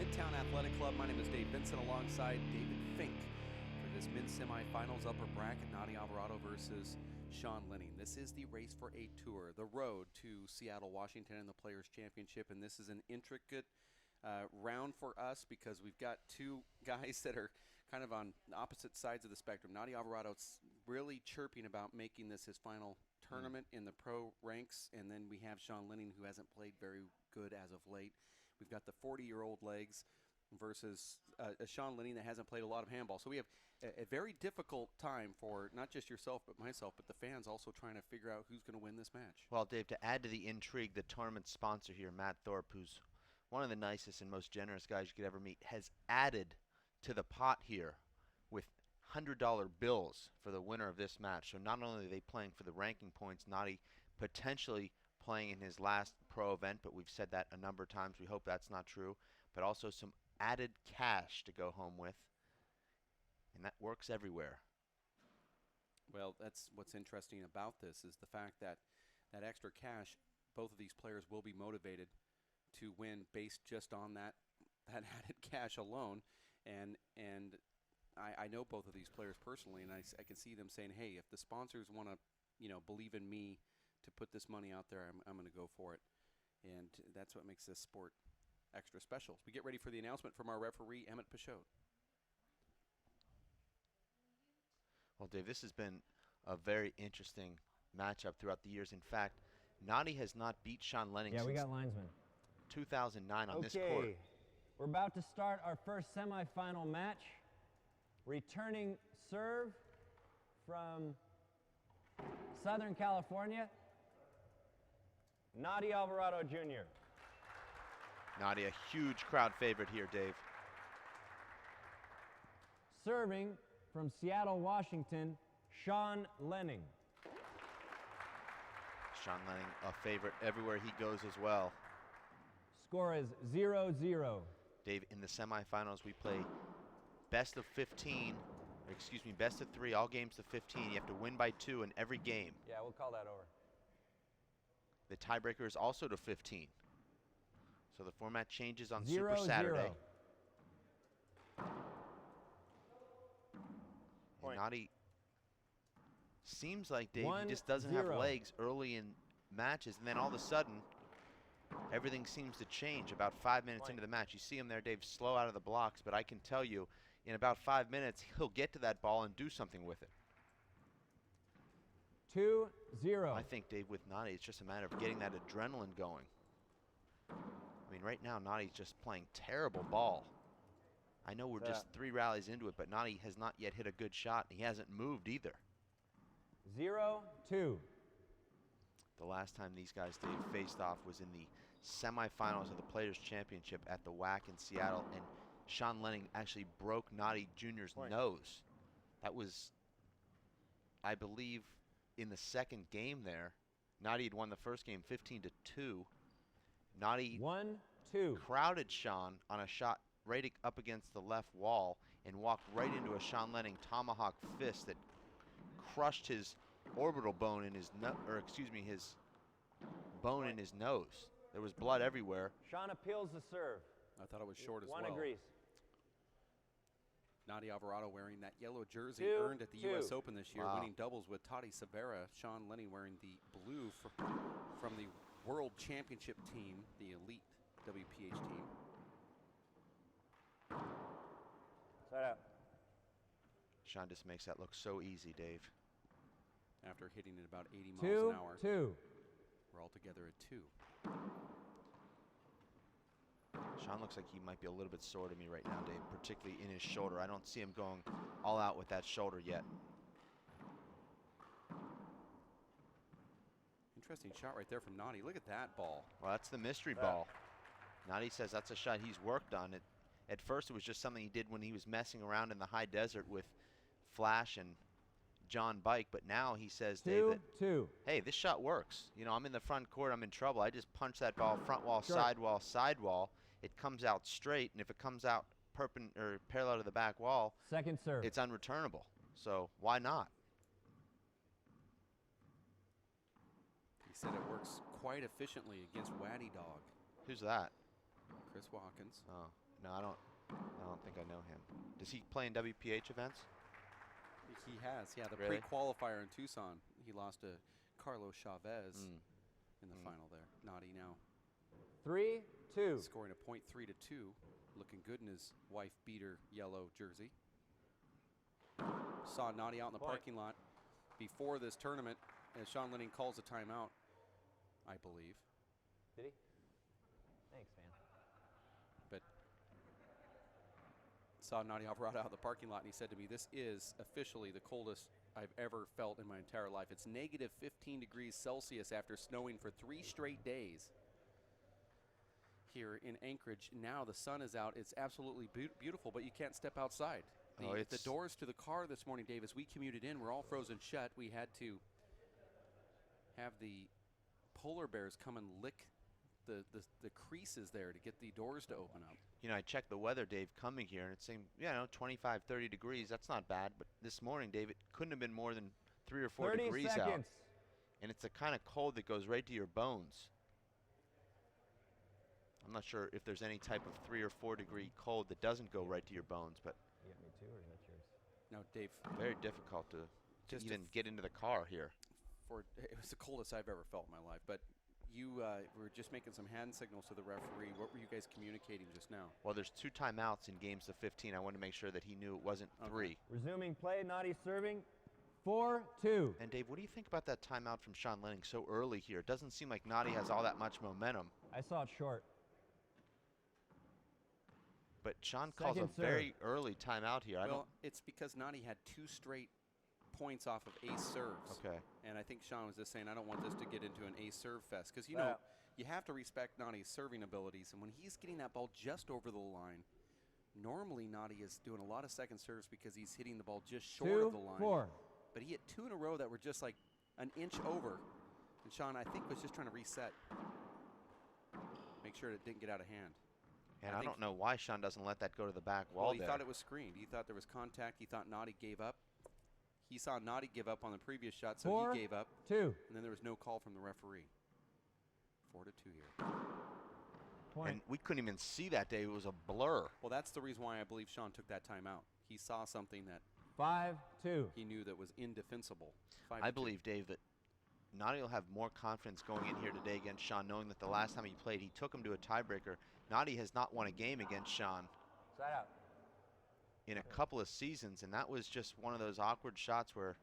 Midtown Athletic Club. My name is Dave Vincent alongside David Fink for this men's semifinals upper bracket, Nadi Alvarado versus Sean Lenning. This is the race for a tour, the road to Seattle, Washington, and the Players' Championship, and this is an intricate round for us because we've got two guys that are kind of on opposite sides of the spectrum. Nadi Alvarado's really chirping about making this his final tournament in the pro ranks, and then we have Sean Lenning, who hasn't played very good as of late. We've got the 40-year-old legs versus a Sean Lenning that hasn't played a lot of handball. So we have a very difficult time for not just yourself but myself, but the fans also trying to figure out who's going to win this match. Well, Dave, to add to the intrigue, the tournament sponsor here, Matt Thorpe, who's one of the nicest and most generous guys you could ever meet, has added to the pot here with $100 bills for the winner of this match. So not only are they playing for the ranking points, Nadi potentially playing in his last pro event, but we've said that a number of times. We hope that's not true. But also some added cash to go home with, and that works everywhere. Well, that's what's interesting about this is the fact that that extra cash, both of these players will be motivated to win based just on that added cash alone. And I know both of these players personally, and I can see them saying, hey, if the sponsors want to, believe in me to put this money out there, I'm going to go for it. And that's what makes this sport extra special. We get ready for the announcement from our referee, Emmett Pichot. Well, Dave, this has been a very interesting matchup throughout the years. In fact, Nadi has not beat Sean Lenning we since got linesmen. 2009 on this court. We're about to start our first semifinal match. Returning serve from Southern California, Nadi Alvarado Jr. Nadi, a huge crowd favorite here, Dave. Serving from Seattle, Washington, Sean Lenning. Sean Lenning, a favorite everywhere he goes as well. Score is 0-0. Dave, in the semifinals, we play best of 15, best of 3, all games to 15. You have to win by 2 in every game. Yeah, we'll call that over. The tiebreaker is also to 15. So the format changes on 0-0. Super Saturday. Nadi seems like, Dave, he just doesn't have legs early in matches, and then all of a sudden, everything seems to change about 5 minutes into the match. You see him there, Dave, slow out of the blocks, but I can tell you, in about 5 minutes, he'll get to that ball and do something with it. 2-0. I think, Dave, with Nadi, it's just a matter of getting that adrenaline going. I mean, right now, Nadi's just playing terrible ball. I know we're just 3 rallies into it, but Nadi has not yet hit a good shot. He hasn't moved either. 0-2. The last time these guys, Dave, faced off was in the semifinals of the Players' Championship at the WAC in Seattle, and Sean Lenning actually broke Nadi Jr.'s nose. That was, I believe, in the second game there. Nadi had won the first game 15-2. Nadi 1-2. crowded Sean on a shot right up against the left wall and walked right into a Sean Lenning tomahawk fist that crushed his orbital bone in his his bone in his nose. There was blood everywhere. Sean appeals the serve. I thought it was short as well. One agrees. Nadi Alvarado wearing that yellow jersey earned at the U.S. Open this year, winning doubles with Tati Severa. Sean Lenning wearing the blue from the World Championship team, the elite WPH team. Side out. Sean just makes that look so easy, Dave. After hitting it about 80 miles an hour. 2-2. We're all together at 2. Sean looks like he might be a little bit sore to me right now, Dave, particularly in his shoulder. I don't see him going all out with that shoulder yet. Interesting shot right there from Nadi. Look at that ball. Well, that's the mystery ball. Nadi says that's a shot he's worked on. At first, it was just something he did when he was messing around in the high desert with Flash and John Bike, but now he says, Dave, that, hey, this shot works. You know, I'm in the front court, I'm in trouble. I just punch that ball front wall, side wall. It comes out straight, and if it comes out parallel to the back wall, second serve, it's unreturnable. So why not? He said it works quite efficiently against Waddy Dog. Who's that? Chris Watkins. Oh, No, I don't think I know him. Does he play in WPH events? He has, yeah. The Really? pre-qualifier in Tucson, he lost to Carlos Chavez Mm. in the final there. Naughty now 3-2. scoring a .3 to 2. Looking good in his wife beater yellow jersey. Saw Naughty out in the Point. parking lot before this tournament as Sean Lenning calls a timeout, I believe. Did he? Thanks, man. But saw Naughty Alvarado out in the parking lot, and he said to me, this is officially the coldest I've ever felt in my entire life. It's negative 15 degrees Celsius after snowing for 3 straight days here in Anchorage. Now the sun is out. It's absolutely beautiful, but you can't step outside. The doors to the car this morning, Dave, as we commuted in, were all frozen shut. We had to have the polar bears come and lick the creases there to get the doors to open up. You know, I checked the weather, Dave, coming here, and it seemed, 25, 30 degrees. That's not bad. But this morning, Dave, it couldn't have been more than 3 or 4 30 degrees seconds. out. And it's a kind of cold that goes right to your bones. I'm not sure if there's any type of 3 or 4 degree cold that doesn't go right to your bones, but You got me too, or is that yours? No, Dave, very difficult to Just even get into the car here. it was the coldest I've ever felt in my life. But you were just making some hand signals to the referee. What were you guys communicating just now? Well, there's 2 timeouts in games of 15. I wanted to make sure that he knew it wasn't 3. Resuming play, Naughty serving. 4-2. And Dave, what do you think about that timeout from Sean Lenning so early here? It doesn't seem like Naughty has all that much momentum, I saw it short. but Sean calls a Second serve. very early timeout here. Well, it's because Naughty had 2 straight points off of ace serves. Okay. And I think Sean was just saying, I don't want this to get into an ace serve fest. Because, Yeah. you have to respect Naughty's serving abilities. And when he's getting that ball just over the line, normally Naughty is doing a lot of second serves because he's hitting the ball just short of the line. 2-4. But he hit 2 in a row that were just like an inch over. And Sean, I think, was just trying to reset. Make sure it didn't get out of hand. And I I think don't know why Sean doesn't let that go to the back wall Well, he there. thought it was screened. He thought there was contact. He thought Naughty gave up. He saw Naughty give up on the previous shot, so 4-2. he gave up. And then there was no call from the referee. 4-2 here. Point. And we couldn't even see that day. It was a blur. Well, that's the reason why I believe Sean took that timeout. He saw something that 5-2. he knew that was indefensible. I believe, Dave, that Naughty will have more confidence going in here today against Sean, knowing that the last time he played, he took him to a tiebreaker. Naughty has not won a game against Sean Side out. in a couple of seasons, and that was just one of those awkward shots where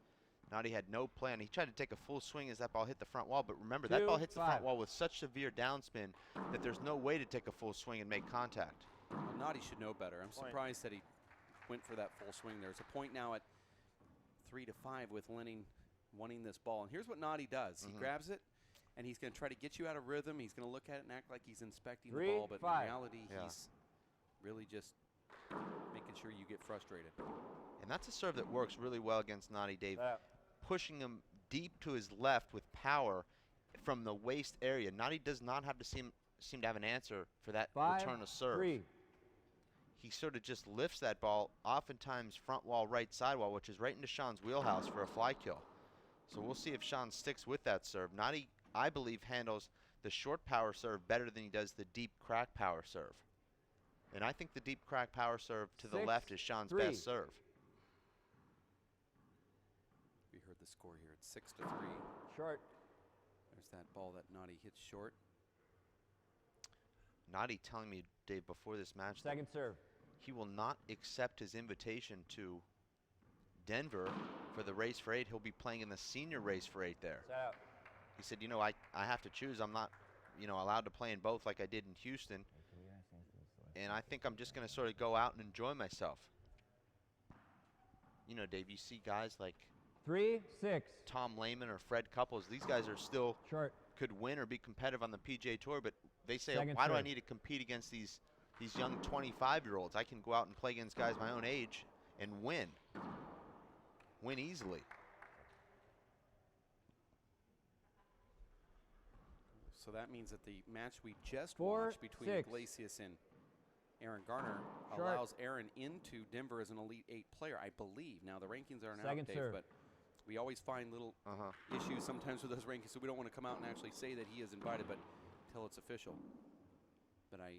Naughty had no plan. He tried to take a full swing as that ball hit the front wall, but remember, that ball hits the front 2-5. wall with such severe downspin that there's no way to take a full swing and make contact. Well, Naughty should know better. I'm Point. surprised that he went for that full swing. There's a point now at 3-5 with Lenning wanting this ball. And here's what Naughty does. He grabs it, and he's going to try to get you out of rhythm. He's going to look at it and act like he's inspecting the ball, but 3-5. in reality, Yeah. he's really just making sure you get frustrated. And that's a serve that works really well against Naughty, Dave. Side out. Pushing him deep to his left with power from the waist area. Naughty does not have to seem to have an answer for that return of serve. 5-3. He sort of just lifts that ball, oftentimes front wall, right side wall, which is right into Sean's wheelhouse for a fly kill. So we'll see if Sean sticks with that serve. Naughty, I believe, handles the short power serve better than he does the deep crack power serve. And I think the deep crack power serve to the left is Sean's 6-3. best serve. We heard the score here. It's 6-3. Short. There's that ball that Naughty hits short. Naughty telling me, Dave, before this match that Second serve. he will not accept his invitation to Denver for the race for 8. He'll be playing in the senior race for 8 there. Side out. He said, I have to choose. I'm not, allowed to play in both like I did in Houston. And I think I'm just going to sort of go out and enjoy myself. Dave, you see guys like 3-6. Tom Lehman or Fred Couples. These guys are still Short. could win or be competitive on the PGA Tour, but they say, Second why do I serve. need to compete against these young 25-year-olds? I can go out and play against guys my own age and win easily. So that means that the match we just 4-6. watched between Iglesias and Aaron Garner Short. allows Aaron into Denver as an Elite 8 player, I believe. Now, the rankings aren't out, Second Dave, serve. but we always find little issues sometimes with those rankings, so we don't want to come out and actually say that he is invited, but until it's official. but I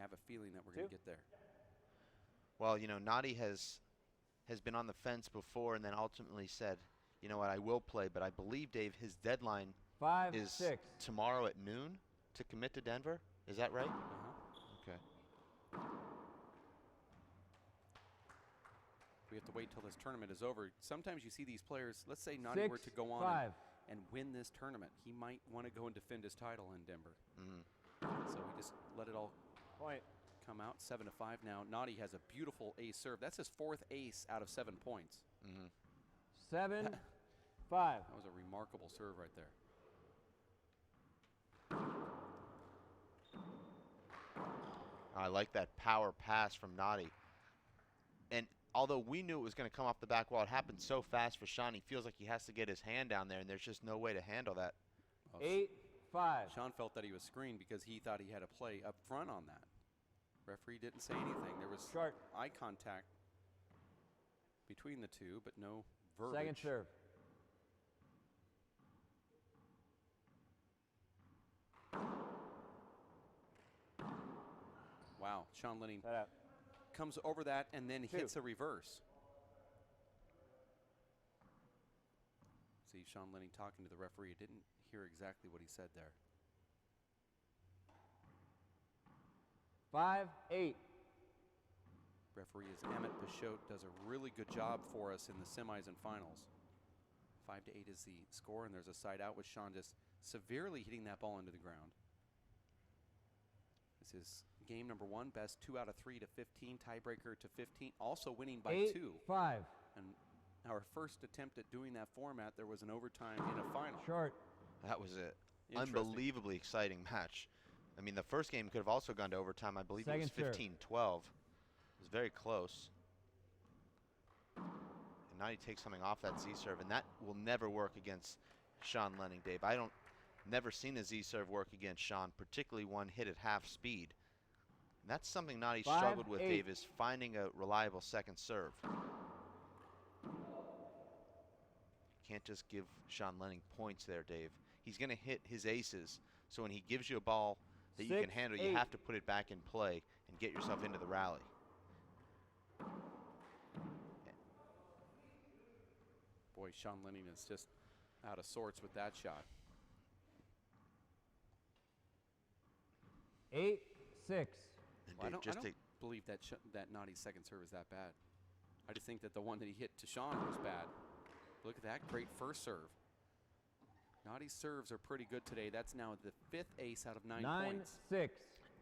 have a feeling that we're going to get there. Well, you know, Nadi has been on the fence before and then ultimately said, you know what, I will play. But I believe, Dave, his deadline is 5-6. tomorrow at noon to commit to Denver. Is that right? Okay. We have to wait till this tournament is over. Sometimes you see these players, let's say Nadi were to go on and win this tournament. He might want to go and defend his title in Denver. So we just let it all come out. 7-5 now. Nadi has a beautiful ace serve. That's his 4th ace out of 7 points. 7-5. That was a remarkable serve right there. I like that power pass from Nadi. And although we knew it was going to come off the back wall, it happened so fast for Sean. He feels like he has to get his hand down there, and there's just no way to handle that. 8-5. Sean felt that he was screened because he thought he had a play up front on that. Referee didn't say anything. There was eye contact between the two, but no verbiage. Second serve. Wow, Sean Lenning comes over that and then hits a reverse. See Sean Lenning talking to the referee. Didn't hear exactly what he said there. 5-8. Referee is Emmett Pichotte, does a really good job for us in the semis and finals. 5-8 is the score, and there's a side out with Sean just severely hitting that ball into the ground. This is game number 1, best 2 out of 3 to 15, tiebreaker to 15, also winning by 2. 8-5. And our first attempt at doing that format, there was an overtime in a final. That was an unbelievably exciting match. I mean, the first game could have also gone to overtime. I believe it was 15-12. It was very close. And now he takes something off that Z-serve, and that will never work against Sean Lenning, Dave. I don't never seen a Z-serve work against Sean, particularly one hit at half speed. And that's something Nadi struggled with, Dave, is finding a reliable second serve. Can't just give Sean Lenning points there, Dave. He's going to hit his aces, so when he gives you a ball that you can handle, you have to put it back in play and get yourself into the rally. Boy, Sean Lenning is just out of sorts with that shot. 8-6. Well, I don't believe that that Nadi's second serve is that bad. I just think that the one that he hit to Sean was bad. Look at that great first serve. Nadi's serves are pretty good today. That's now the 5th ace out of 9 points. 9-6.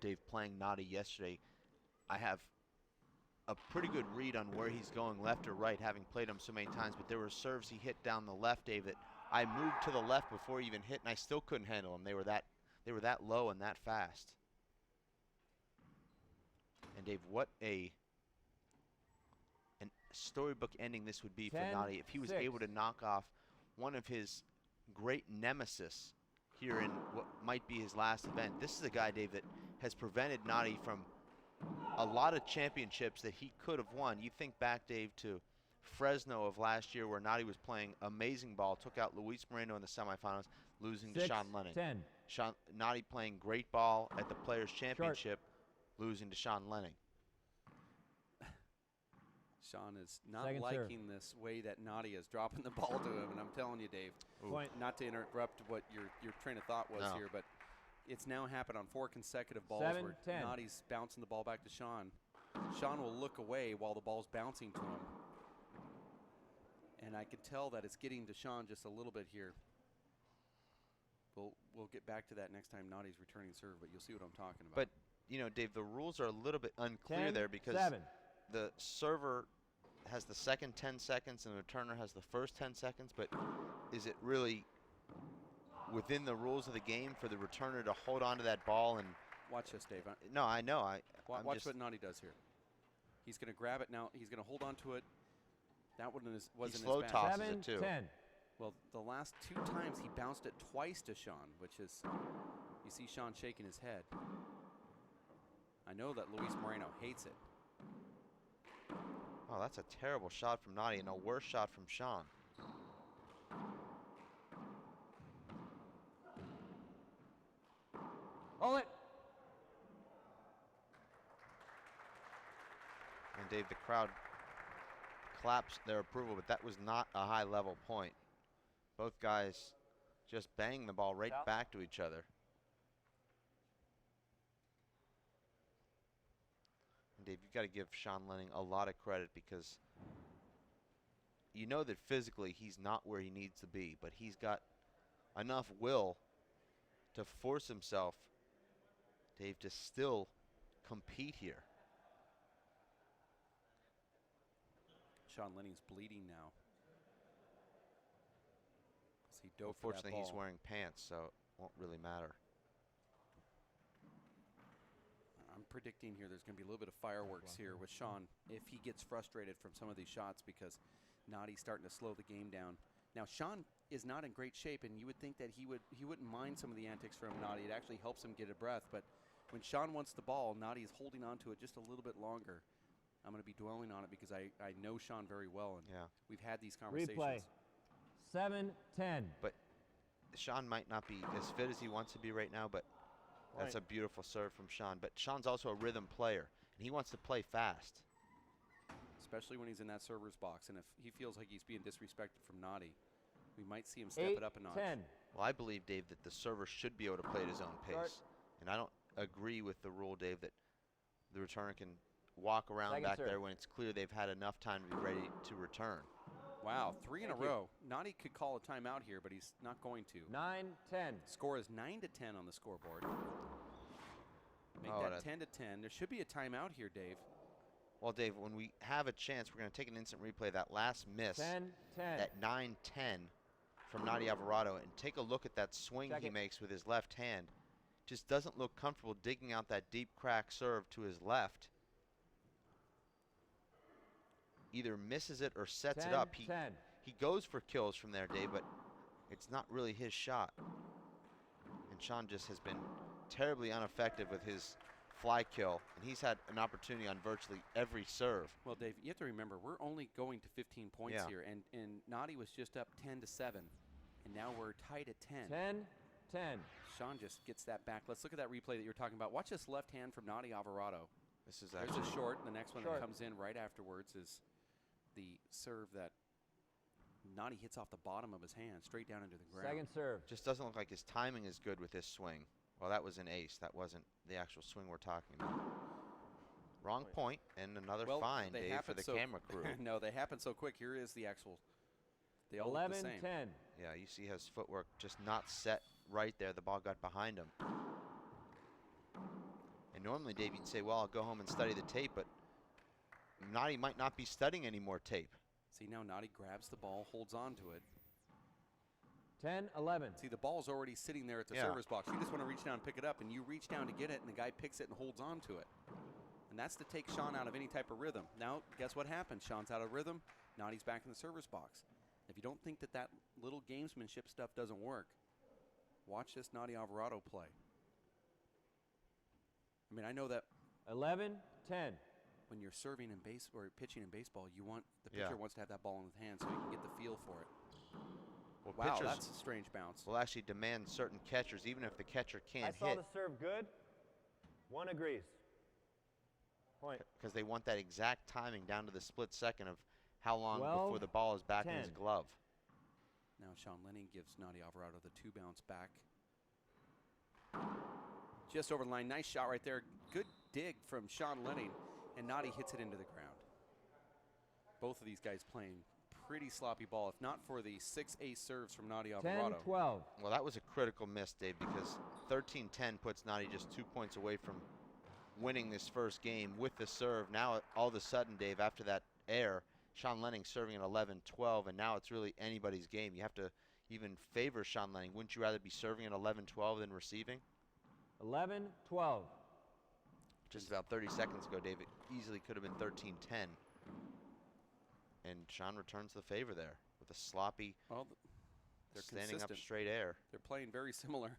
Dave, playing Nadi yesterday, I have a pretty good read on where he's going, left or right, having played him so many times. But there were serves he hit down the left, Dave, that I moved to the left before he even hit, and I still couldn't handle them. They were that low and that fast. And Dave, what an storybook ending this would be for Nadi if he was able to knock off one of his great nemesis here in what might be his last event. This is a guy, Dave, that has prevented Nadi from a lot of championships that he could have won. You think back, Dave, to Fresno of last year where Nadi was playing amazing ball, took out Luis Moreno in the semifinals, losing to Sean Lenning. Nadi playing great ball at the Players' Championship, losing to Sean Lenning. Sean is not liking this way that Nadi is dropping the ball to him, and I'm telling you, Dave, not to interrupt what your train of thought was here, but it's now happened on 4 consecutive balls where Nadi's bouncing the ball back to Sean. Sean will look away while the ball's bouncing to him. And I can tell that it's getting to Sean just a little bit here. We'll get back to that next time Nadi's returning serve, but you'll see what I'm talking about. But, you know, Dave, the rules are a little bit unclear there because the server has the second 10 seconds and the returner has the first 10 seconds, but is it really within the rules of the game for the returner to hold on to that ball and watch this, Dave? No, I know. Watch what Nadi does here. He's going to grab it now. He's going to hold on to it. That one wasn't he slow as bad. tosses it too. 7-10. Well, the last 2 times he bounced it twice to Sean, which is, you see Sean shaking his head. I know that Luis Moreno hates it. Oh, that's a terrible shot from Nadi and a worse shot from Sean. Hold it. And Dave, the crowd claps their approval, but that was not a high-level point. Both guys just banging the ball right back to each other. And Dave, you've got to give Sean Lenning a lot of credit, because you know that physically he's not where he needs to be, but he's got enough will to force himself, Dave, to still compete here. Sean Lenning's bleeding now. He dove Unfortunately, for that he's ball. wearing pants, so it won't really matter. I'm predicting here there's going to be a little bit of fireworks here with Sean if he gets frustrated from some of these shots, because Nadi's starting to slow the game down. Now, Sean is not in great shape, and you would think that he wouldn't mind some of the antics from Nadi. It actually helps him get a breath, but when Sean wants the ball, Nadi is holding on to it just a little bit longer. I'm going to be dwelling on it because I know Sean very well, and we've had these conversations. Replay. 7-10. But Sean might not be as fit as he wants to be right now, but that's a beautiful serve from Sean. But Sean's also a rhythm player, and he wants to play fast. Especially when he's in that server's box, and if he feels like he's being disrespected from Nadi, we might see him step it up a notch. 8-10. Well, I believe, Dave, that the server should be able to play at his own pace. And I don't agree with the rule, Dave, that the returner can walk around back there when it's clear they've had enough time to be ready to return. Wow, 3 in a row. Nadi could call a timeout here, but he's not going to. 9-10. Score is 9-10 on the scoreboard. Make that 10-10. There should be a timeout here, Dave. Well, Dave, when we have a chance, we're going to take an instant replay. That last miss 10-10. at 9-10 from Nadi Alvarado, and take a look at that swing he makes with his left hand. Just doesn't look comfortable digging out that deep crack serve to his left. Either misses it or sets it up. He goes for kills from there, Dave, but it's not really his shot. And Sean just has been terribly ineffective with his fly kill, and he's had an opportunity on virtually every serve. Well, Dave, you have to remember, we're only going to 15 points here, and Nadi was just up 10-7, and now we're tied at 10. 10-10. Sean just gets that back. Let's look at that replay that you were talking about. Watch this left hand from Nadi Alvarado. This is There's actually a short. The next one that comes in right afterwards is the serve that Nadi hits off the bottom of his hand, straight down into the ground. Second serve. Just doesn't look like his timing is good with this swing. Well, that was an ace. That wasn't the actual swing we're talking about. Wrong point, and another fine, Dave, for the camera crew. No, they happen so quick. Here is the actual. They all look the same. 11-10. Yeah, you see his footwork just not set right there. The ball got behind him. And normally, Dave, you'd say, well, I'll go home and study the tape, but Nadi might not be studying any more tape. See, now Nadi grabs the ball, holds on to it. 10-11. See, the ball's already sitting there at the server's box. You just want to reach down and pick it up, and you reach down to get it, and the guy picks it and holds on to it. And that's to take Sean out of any type of rhythm. Now, guess what happens? Sean's out of rhythm. Nadi's back in the server's box. If you don't think that that little gamesmanship stuff doesn't work, watch this Nadi Alvarado play. I mean, I know that 11-10. when you're serving in base or pitching in baseball, you want the pitcher wants to have that ball in his hand so he can get the feel for it. Well, wow, that's a strange bounce. Will actually demand certain catchers, even if the catcher can't hit. I saw the serve good. One agrees. Point. Because they want that exact timing down to the split second of how long before the ball is back in his glove. Now Sean Lenning gives Nadi Alvarado the 2 bounce back. Just over the line. Nice shot right there. Good dig from Sean Lenning. And Nadi hits it into the ground. Both of these guys playing pretty sloppy ball, if not for the 6 ace serves from Nadi Alvarado. 10-12. Well, that was a critical miss, Dave, because 13-10 puts Nadi just 2 points away from winning this first game with the serve. Now, all of a sudden, Dave, after that error, Sean Lenning serving at 11-12, and now it's really anybody's game. You have to even favor Sean Lenning. Wouldn't you rather be serving at 11-12 than receiving? 11-12. Just about 30 seconds ago, Dave, it easily could have been 13-10. And Sean returns the favor there with a sloppy, they're standing consistent. up straight air. They're playing very similar.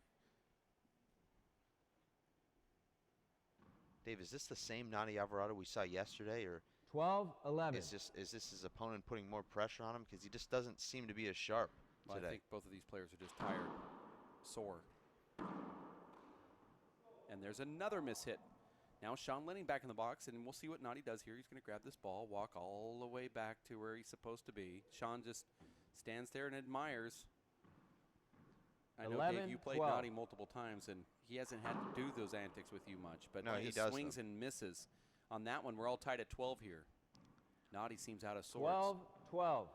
Dave, is this the same Nadi Alvarado we saw yesterday, or 12-11. is this his opponent putting more pressure on him? Because he just doesn't seem to be as sharp today. I think both of these players are just tired, sore. And there's another mishit. Now Sean Lenning back in the box, and we'll see what Noddy does here. He's going to grab this ball, walk all the way back to where he's supposed to be. Sean just stands there and admires. I know, Dave, you played Noddy multiple times, and he hasn't had to do those antics with you much. But no, he just does swings them. and misses. On that one, we're all tied at 12 here. Noddy seems out of sorts. 12-12.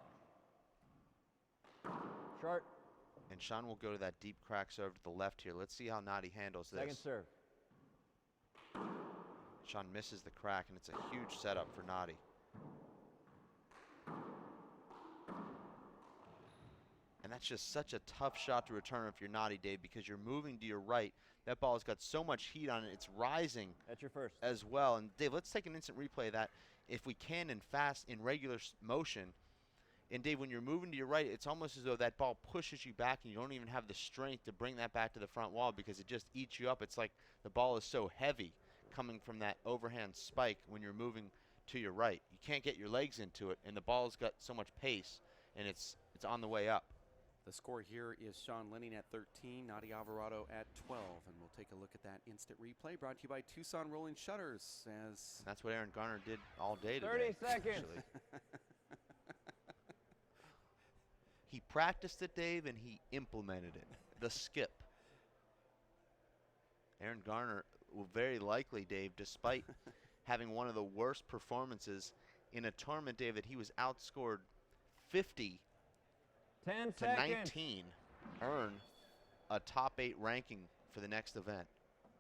Short. And Sean will go to that deep crack serve to the left here. Let's see how Noddy handles this. Second serve. Sean misses the crack, and it's a huge setup for Noddy. And that's just such a tough shot to return if you're Noddy, Dave, because you're moving to your right. That ball has got so much heat on it. It's rising. That's your first. As well. And, Dave, let's take an instant replay of that if we can in fast, in regular motion. And, Dave, when you're moving to your right, it's almost as though that ball pushes you back and you don't even have the strength to bring that back to the front wall because it just eats you up. It's like the ball is so heavy coming from that overhand spike when you're moving to your right. You can't get your legs into it, and the ball's got so much pace, and it's on the way up. The score here is Sean Lenning at 13, Noddy Alvarado at 12. And we'll take a look at that instant replay brought to you by Tucson Rolling Shutters. As That's what Aaron Garner did all day today. 30 seconds. Actually. He practiced it, Dave, and he implemented it. The skip. Aaron Garner will very likely, Dave, despite having one of the worst performances in a tournament, Dave, that he was outscored 50 10 to seconds. 19, earn a top 8 ranking for the next event.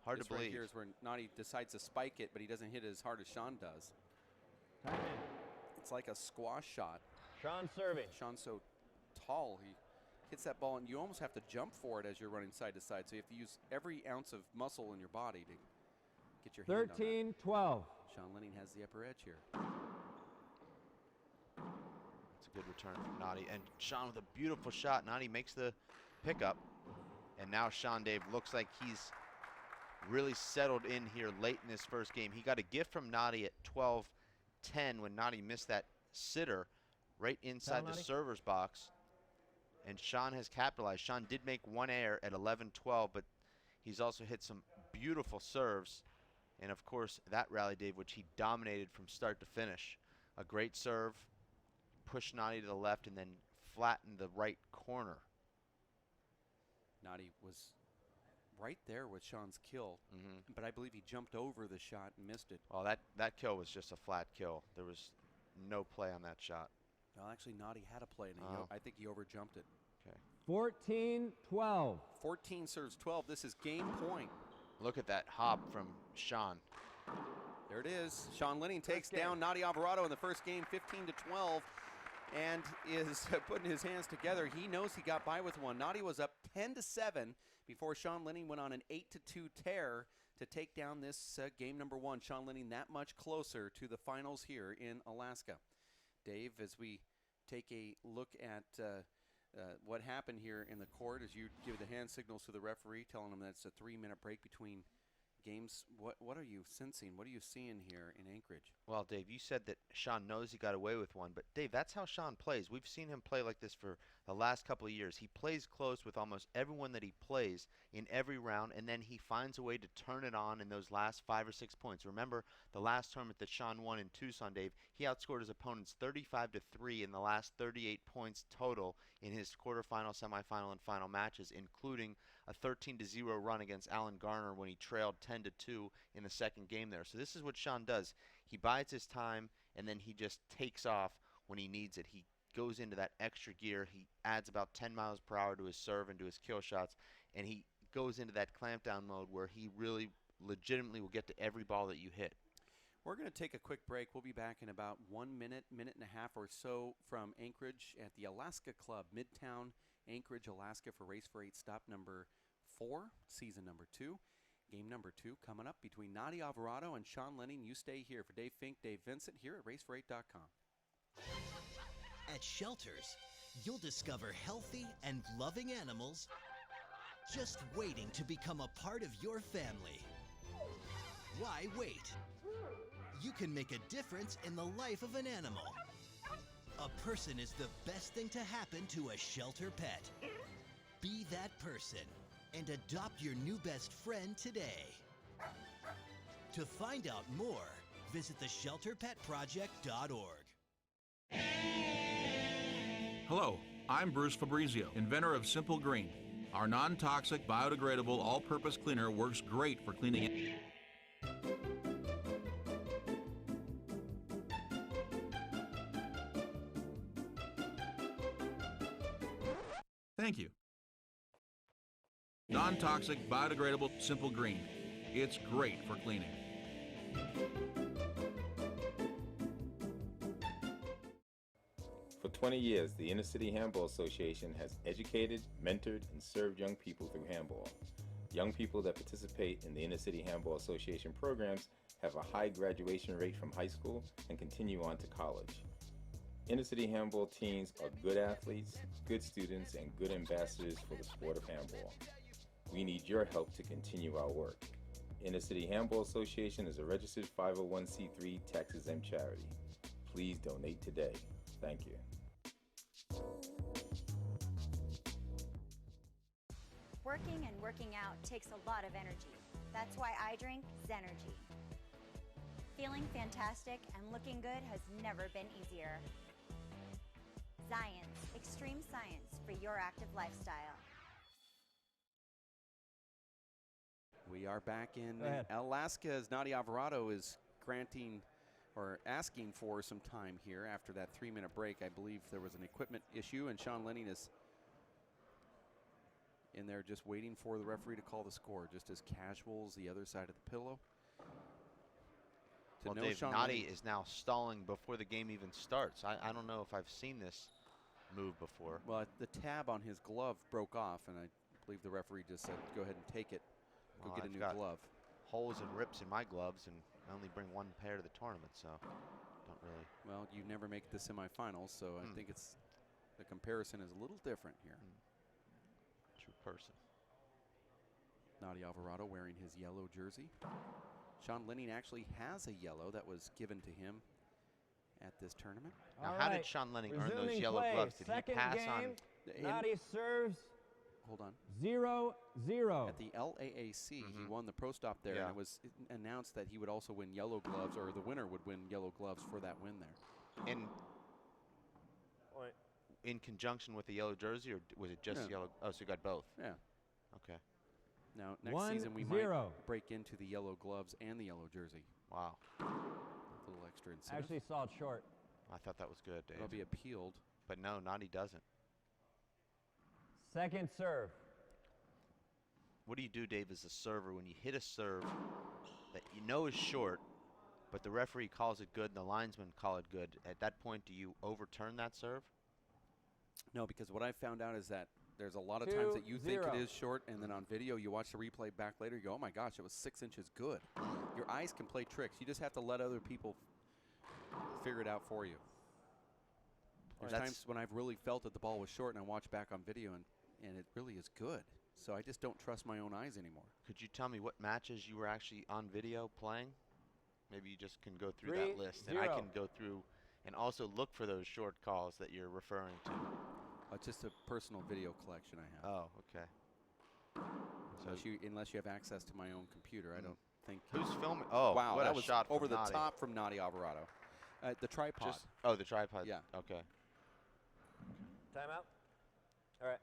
Hard this to believe. Right here is where Noddy decides to spike it, but he doesn't hit it as hard as Sean does. Time in. It's like a squash shot. Sean serving. Sean's so tall, he hits that ball, and you almost have to jump for it as you're running side to side. So you have to use every ounce of muscle in your body to get your hand on that. 13-12. Sean Lenning has the upper edge here. It's a good return from Noddy. And Sean with a beautiful shot. Noddy makes the pickup. And now Sean, Dave, looks like he's really settled in here late in this first game. He got a gift from Noddy at 12-10 when Noddy missed that sitter right inside the server's box. And Sean has capitalized. Sean did make one error at 11-12, but he's also hit some beautiful serves. And, of course, that rally, Dave, which he dominated from start to finish. A great serve, pushed Noddy to the left, and then flattened the right corner. Noddy was right there with Sean's kill, but I believe he jumped over the shot and missed it. Well, that kill was just a flat kill. There was no play on that shot. Well, actually, Noddy had a play, and I think he overjumped it. Okay. 14-12. 14 serves 12. This is game point. Look at that hop from Sean. There it is. Sean Lenning takes down Noddy Alvarado in the first game, 15-12, and is putting his hands together. He knows he got by with one. Noddy was up 10-7 before Sean Lenning went on an 8-2 tear to take down this game number one. Sean Lenning that much closer to the finals here in Alaska. Dave, as we take a look at what happened here in the court, as you give the hand signals to the referee, telling him that it's a 3-minute break between games, what are you sensing? What are you seeing here in Anchorage? Well, Dave, you said that Sean knows he got away with one, but Dave, that's how Sean plays. We've seen him play like this for the last couple of years. He plays close with almost everyone that he plays in every round, and then he finds a way to turn it on in those last 5 or 6 points. Remember the last tournament that Sean won in Tucson, Dave? He outscored his opponents 35-3 in the last 38 points total in his quarterfinal, semifinal, and final matches, including a 13-0 run against Alan Garner when he trailed 10-2 in the second game there. So this is what Sean does. He bides his time, and then he just takes off when he needs it. He goes into that extra gear. He adds about 10 miles per hour to his serve and to his kill shots, and he goes into that clampdown mode where he really legitimately will get to every ball that you hit. We're going to take a quick break. We'll be back in about 1 minute, minute and a half or so from Anchorage at the Alaska Club, Midtown, Anchorage, Alaska, for Race for 8 stop number 4, season number 2. Game number 2 coming up between Noddy Alvarado and Sean Lenning. You stay here. For Dave Fink, Dave Vincent, here at racefor8.com. At Shelters, you'll discover healthy and loving animals just waiting to become a part of your family. Why wait? You can make a difference in the life of an animal. A person is the best thing to happen to a shelter pet. Be that person and adopt your new best friend today. To find out more, visit theshelterpetproject.org. Hello, I'm Bruce Fabrizio, inventor of Simple Green. Our non-toxic, biodegradable, all-purpose cleaner works great for cleaning. Thank you. Non-toxic, biodegradable, Simple Green. It's great for cleaning. For 20 years, the Inner City Handball Association has educated, mentored, and served young people through handball. Young people that participate in the Inner City Handball Association programs have a high graduation rate from high school and continue on to college. Inner City Handball teams are good athletes, good students, and good ambassadors for the sport of handball. We need your help to continue our work. Inner City Handball Association is a registered 501c3 tax-exempt charity. Please donate today. Thank you. Working and working out takes a lot of energy. That's why I drink Zenergy. Feeling fantastic and looking good has never been easier. Science, extreme science for your active lifestyle. We are back in Alaska as Nadia Alvarado is granting or asking for some time here after that 3-minute break. I believe there was an equipment issue, and Sean Lenning is in there just waiting for the referee to call the score, just as casual as the other side of the pillow. Well, Dave, Nadia is now stalling before the game even starts. I don't know if I've seen this move before. Well, the tab on his glove broke off, and I believe the referee just said, go ahead and take it. Go get a new glove. Holes and rips in my gloves, and I only bring one pair to the tournament, so don't really. Well, you never make the semifinals, so I think the comparison is a little different here. True person. Nadia Alvarado wearing his yellow jersey. Sean Lenning actually has a yellow that was given to him at this tournament. Now, how did Sean Lenning earn those yellow gloves? Did he pass on? Nadia serves. Hold on. 0-0. At the LAAC, he won the pro stop there, and it was announced that he would also win yellow gloves, or the winner would win yellow gloves for that win there. In conjunction with the yellow jersey, or was it just yellow? Oh, so you got both. Yeah. Okay. Now, next season, we might break into the yellow gloves and the yellow jersey. Wow. A little extra incentive. I actually saw it short. I thought that was good, Dave. It'll be appealed. But no, Nadi doesn't. Second serve. What do you do, Dave, as a server when you hit a serve that you know is short, but the referee calls it good and the linesman call it good? At that point, do you overturn that serve? No, because what I found out is that there's a lot of times that you think it is short, and then on video you watch the replay back later, you go, oh my gosh, it was 6 inches good. Your eyes can play tricks. You just have to let other people figure it out for you. There's times when I've really felt that the ball was short, and I watch back on video, and it really is good. So I just don't trust my own eyes anymore. Could you tell me what matches you were actually on video playing? Maybe you just can go through that list, and I can go through and also look for those short calls that you're referring to. It's just a personal video collection I have. Oh, okay. So unless you have access to my own computer, I don't think. Who's filming? Oh, wow, what that a was shot over from the Nadia. top from Nadia Alvarado. The tripod. The tripod. Yeah. Okay. Timeout. All right.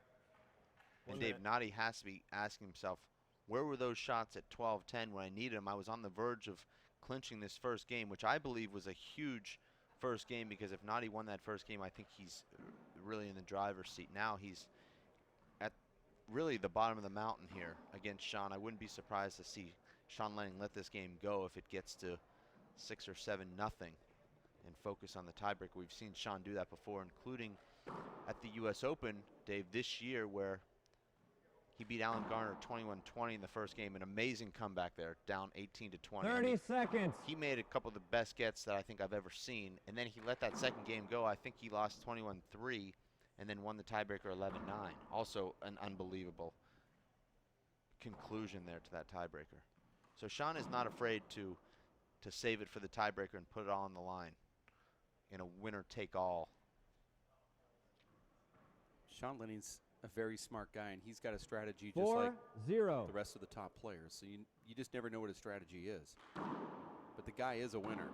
And Dave, Nadia has to be asking himself, where were those shots at 12-10 when I needed them? I was on the verge of clinching this first game, which I believe was a huge first game, because if Nadia won that first game, I think he's really in the driver's seat. Now he's at really the bottom of the mountain here against Sean. I wouldn't be surprised to see Sean Lenning let this game go if it gets to 6 or 7-0 and focus on the tiebreaker. We've seen Sean do that before, including at the U.S. Open, Dave, this year, where he beat Alan Garner 21-20 in the first game. An amazing comeback there, down 18-20. 30 seconds. He made a couple of the best gets that I think I've ever seen, and then he let that second game go. I think he lost 21-3 and then won the tiebreaker 11-9. Also an unbelievable conclusion there to that tiebreaker. So Sean is not afraid to save it for the tiebreaker and put it all on the line in a winner-take-all. Sean Lenning's a very smart guy, and he's got a strategy just like 4-0. the rest of the top players. So you just never know what his strategy is. But the guy is a winner.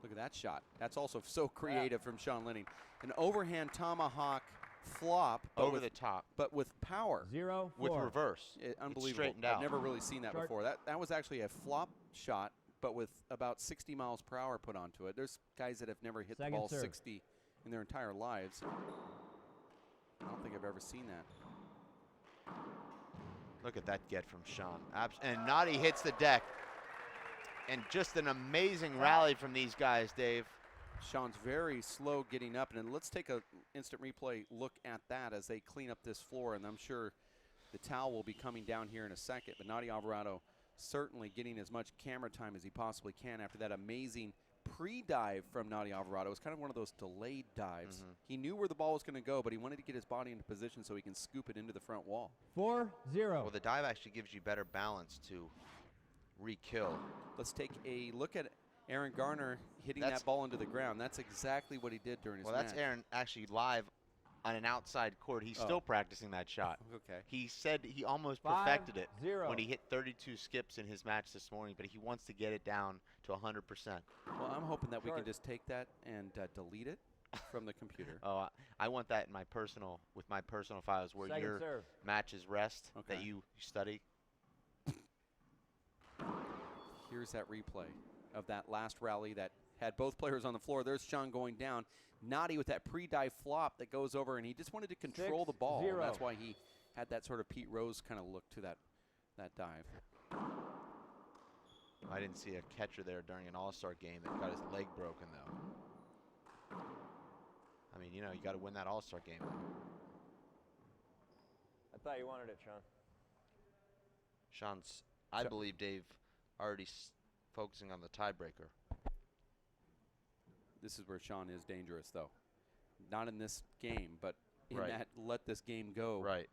Look at that shot. That's also so creative from Sean Lenning. An overhand tomahawk flop. But Over with, the top. But with power. 0-4. With reverse. Unbelievable. straightened out. I've never really seen that Short. before. That was actually a flop shot, but with about 60 miles per hour put onto it. There's guys that have never hit Second the ball serve. 60 in their entire lives. I don't think I've ever seen that. Look at that get from Sean. And Noddy hits the deck. And just an amazing rally from these guys, Dave. Sean's very slow getting up, and let's take a instant replay look at that as they clean up this floor, and I'm sure the towel will be coming down here in a second, but Noddy Alvarado certainly getting as much camera time as he possibly can after that amazing pre-dive from Noddy Alvarado. It was kind of one of those delayed dives. He knew where the ball was going to go, but he wanted to get his body into position so he can scoop it into the front wall. 4-0. Well, the dive actually gives you better balance to re-kill. Let's take a look at Aaron Garner hitting that ball into the ground. That's exactly what he did during his match. Well, that's Aaron actually live on an outside court. He's still practicing that shot. Okay. He said he almost perfected it 5-0. when he hit 32 skips in his match this morning, but he wants to get it down to 100%. Well, I'm hoping that we can just take that and delete it from the computer. Oh, I want that in my personal files where Second your serve. matches rest that Okay. you study. Here's that replay of that last rally that had both players on the floor. There's Sean going down. Noddy with that pre-dive flop that goes over, and he just wanted to control the ball. 6-0. That's why he had that sort of Pete Rose kind of look to that dive. I didn't see a catcher there during an All-Star game that got his leg broken, though. I mean, you know, you got to win that All-Star game. I thought you wanted it, Sean. Sean's, I believe, Dave, already focusing on the tiebreaker. This is where Sean is dangerous, though. Not in this game, but in Right. that let this game go. Right.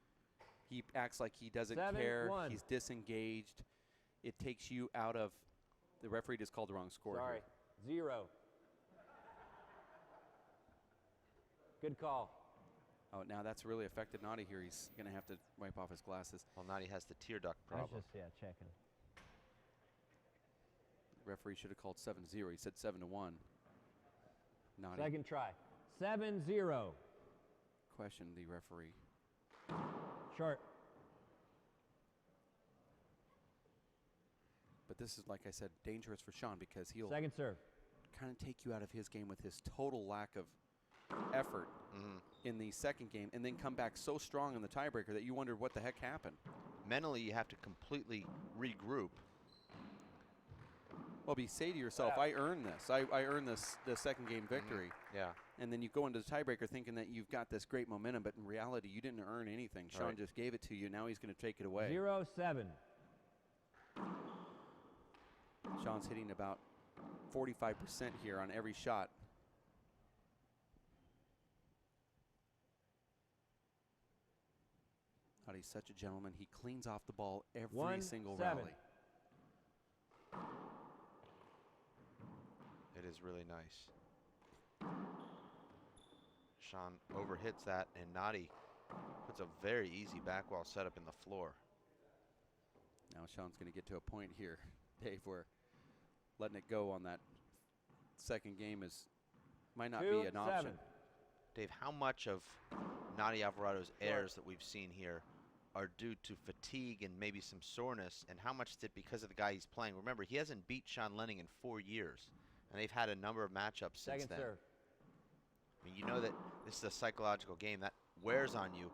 He acts like he doesn't 7-1. care. He's disengaged. It takes you out of – the referee just called the wrong score Sorry. here. 0. Good call. Oh, now that's really affected Noddy here. He's going to have to wipe off his glasses. Well, Noddy has the tear duct problem. That's just, checking. Referee should have called 7-0. He said 7-1. Noddy Second try. 7-0. questioned the referee. Short. But this is, like I said, dangerous for Sean because he'll Second serve. kind of take you out of his game with his total lack of effort in the second game and then come back so strong in the tiebreaker that you wondered what the heck happened. Mentally, you have to completely regroup. Well, you say to yourself, I earned this. I earned the second game victory. Yeah. And then you go into the tiebreaker thinking that you've got this great momentum, but in reality, you didn't earn anything. Sean Right. just gave it to you. Now he's going to take it away. 0-7. Sean's hitting about 45% here on every shot. He's such a gentleman. He cleans off the ball every single 1-7. rally. It is really nice. Sean overhits that, and Noddy puts a very easy back wall setup in the floor. Now Sean's going to get to a point here, Dave, where letting it go on that second game might not be an option. 2-7. Dave, how much of Noddy Alvarado's errors that we've seen here are due to fatigue and maybe some soreness, and how much is it because of the guy he's playing? Remember, he hasn't beat Sean Lenning in 4 years, and they've had a number of matchups since Second then. serve. I mean, you know that this is a psychological game that wears on you.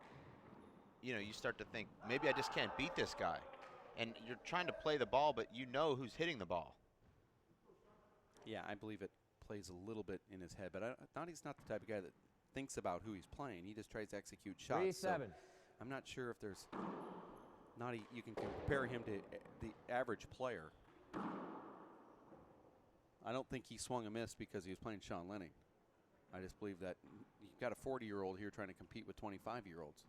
You know, you start to think, maybe I just can't beat this guy. And you're trying to play the ball, but you know who's hitting the ball. Yeah, I believe it plays a little bit in his head, but Noddy's not the type of guy that thinks about who he's playing. He just tries to execute shots. 3-7. So I'm not sure if there's Noddy, you can compare him to the average player. I don't think he swung a miss because he was playing Sean Lenning. I just believe that you've got a 40-year-old here trying to compete with 25-year-olds.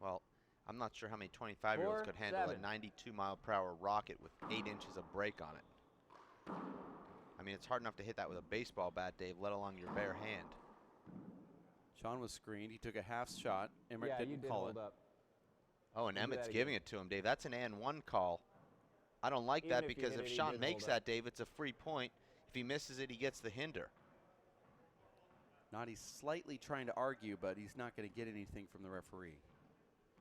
Well, I'm not sure how many 25-year-olds could handle a 92-mile-per-hour rocket with 8 inches of break on it. I mean, it's hard enough to hit that with a baseball bat, Dave, let alone your bare hand. Sean was screened. He took a half shot. Emmerich Yeah, you didn't did call hold it. up. Oh, and You do Emmett's that giving again. it to him, Dave. That's an and one call. I don't like Even that if you because hit if it, he Sean did makes hold up. that, Dave, it's a free point. If he misses it, he gets the hinder. Nadi's slightly trying to argue, but he's not going to get anything from the referee.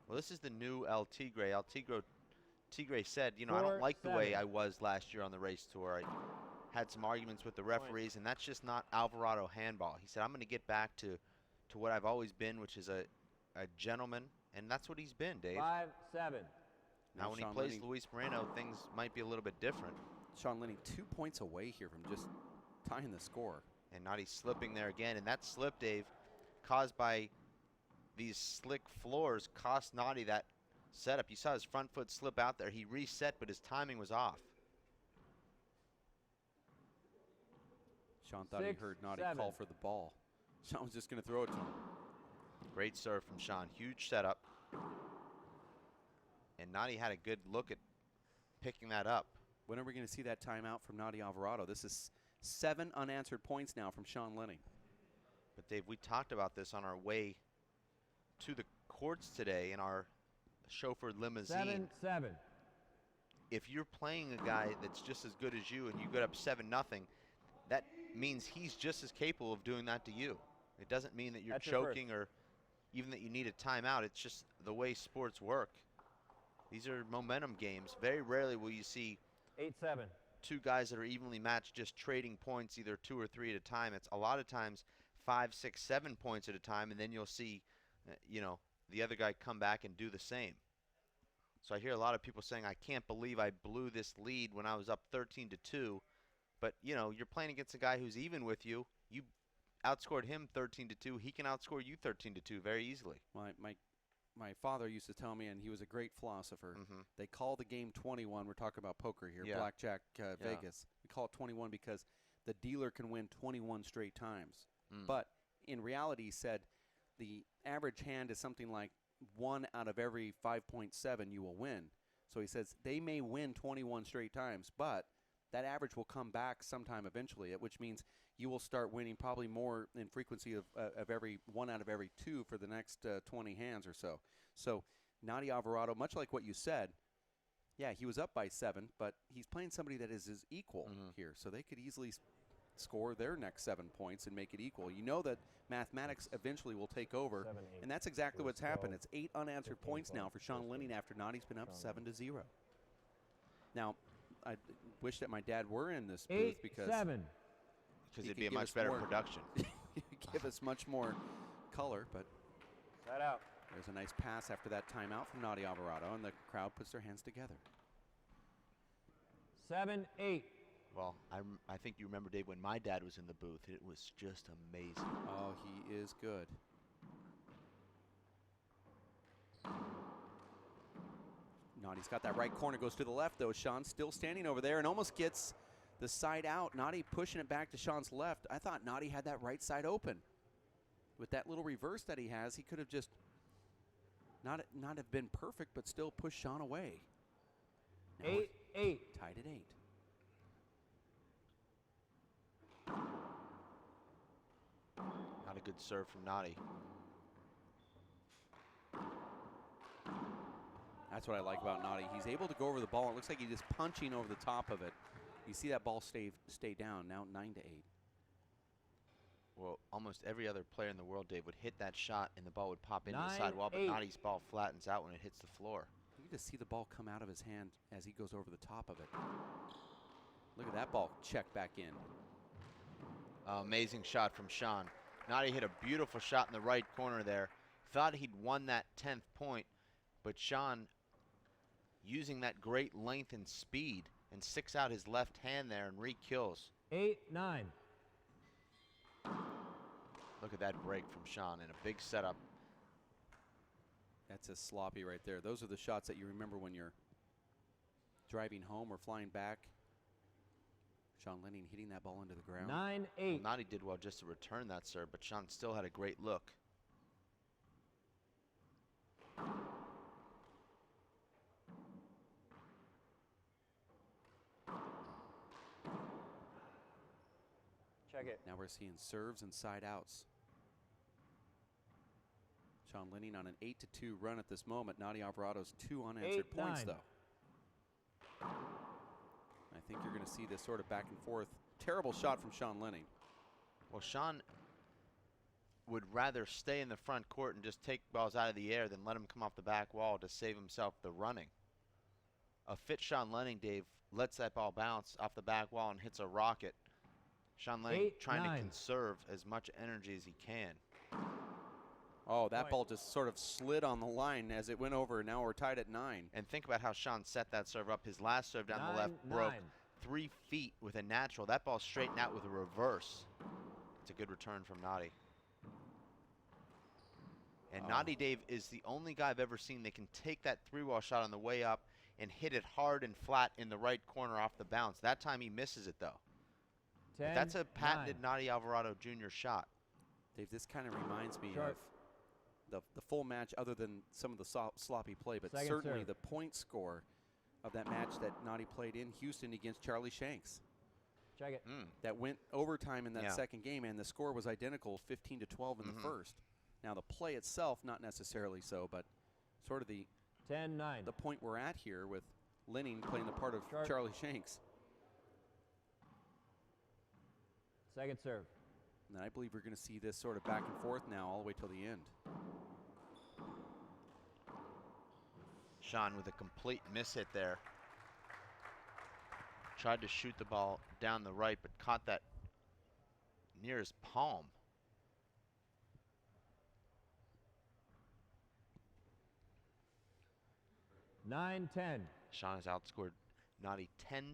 Well, this is the new El Tigre. Tigre said, you know, I don't like the way 4-7. I was last year on the race tour. I had some arguments with the referees, and that's just not Alvarado handball. He said, I'm going to get back to what I've always been, which is a gentleman, and that's what he's been, Dave. 5-7. Now, when Sean he plays Lenning, Luis Moreno, things might be a little bit different. Sean Lenning 2 points away here from just tying the score. And Nadi's slipping there again, and that slip, Dave, caused by these slick floors, cost Nadi that setup. You saw his front foot slip out there. He reset, but his timing was off. Sean thought he heard Nadi 6-7. call for the ball. Sean was just going to throw it to him. Great serve from Sean. Huge setup. And Nadi had a good look at picking that up. When are we going to see that timeout from Nadi Alvarado? This is 7 unanswered points now from Sean Lenning. But Dave, we talked about this on our way to the courts today in our chauffeured limousine. 7-7. If you're playing a guy that's just as good as you and you get up 7-0, that means he's just as capable of doing that to you. It doesn't mean that you're That's your choking or even that you need a timeout. It's just the way sports work. These are momentum games. Very rarely will you see 8-7. two guys that are evenly matched just trading points, either 2 or 3 at a time. It's a lot of times 5, 6, 7 points at a time, and then you'll see, you know, the other guy come back and do the same. So I hear a lot of people saying, I can't believe I blew this lead when I was up 13-2. But, you know, you're playing against a guy who's even with you. You outscored him 13-2. He can outscore you 13-2 very easily. My father used to tell me, and he was a great philosopher, they call the game 21. We're talking about poker here, Yeah. blackjack, Vegas. We call it 21 because the dealer can win 21 straight times. But in reality, he said, the average hand is something like 1 out of every 5.7 you will win. So he says they may win 21 straight times, but that average will come back sometime eventually, which means you will start winning probably more in frequency of every 1 out of every 2 for the next 20 hands or so. So Nadi Alvarado, much like what you said, yeah, he was up by 7, but he's playing somebody that is his equal here. So they could easily score their next 7 points and make it equal. You know that mathematics eventually will take over, 7, 8, and that's exactly what's happened. 12, It's 8 unanswered 15, points now 12, for Sean Lenning after Nadi's been up 7-0. Now, I wish that my dad were in this booth because 8-7. Because he it'd could be a give much us better more- production. give us much more color, but Side out. there's a nice pass after that timeout from Nadi Alvarado, and the crowd puts their hands together. 7-8. Well, I think you remember, Dave, when my dad was in the booth, it was just amazing. Oh, he is good. Nadi's got that right corner, goes to the left, though. Sean's still standing over there and almost gets the side out. Nadi pushing it back to Sean's left. I thought Nadi had that right side open. With that little reverse that he has, he could have just not have been perfect, but still pushed Sean away. Now 8-8. tied at 8. Not a good serve from Nadi. That's what I like about Nadi. He's able to go over the ball. It looks like he's just punching over the top of it. You see that ball stay down, now 9-8. Well, almost every other player in the world, Dave, would hit that shot and the ball would pop into the 9-8. sidewall, but Nadi's ball flattens out when it hits the floor. You can just see the ball come out of his hand as he goes over the top of it. Look at that ball check back in. Amazing shot from Sean. Nadi hit a beautiful shot in the right corner there. Thought he'd won that 10th point, but Sean, using that great length and speed, and sticks out his left hand there and re-kills. 8-9. Look at that break from Sean and a big setup. That's a sloppy right there. Those are the shots that you remember when you're driving home or flying back. Sean Lenning hitting that ball into the ground. 9-8. Well, Nadi did well just to return that serve, but Sean still had a great look. Check it. Now we're seeing serves and side outs. Sean Lenning on an 8-2 run at this moment. Nadi Alvarado's 2 unanswered points, 8-9. though. I think you're going to see this sort of back and forth. Terrible shot from Sean Lenning. Well, Sean would rather stay in the front court and just take balls out of the air than let him come off the back wall to save himself the running. A fit Sean Lenning, Dave, lets that ball bounce off the back wall and hits a rocket. Sean Lenning trying to conserve as much energy as he can. Oh, that ball just sort of slid on the line as it went over. Now we're tied at 9. And think about how Sean set that serve up. His last serve down the left broke 3 feet with a natural. That ball straightened out with a reverse. It's a good return from Nadi. And Nadi, Dave, is the only guy I've ever seen that can take that 3-wall shot on the way up and hit it hard and flat in the right corner off the bounce. That time he misses it, though. But that's a patented Nadi Alvarado Jr. shot. Dave, this kind of reminds me of the full match, other than some of the sloppy play, but certainly the point score of that match that Nadi played in Houston against Charlie Shanks. Check it. That went overtime in that second game, and the score was identical, 15-12 in the first. Now the play itself, not necessarily so, but sort of the 10-9. The point we're at here with Lenning playing the part of Charlie Shanks. Second serve. And I believe we're going to see this sort of back and forth now all the way till the end. Sean with a complete miss hit there. Tried to shoot the ball down the right, but caught that near his palm. 9-10. Sean has outscored Nadi 10-2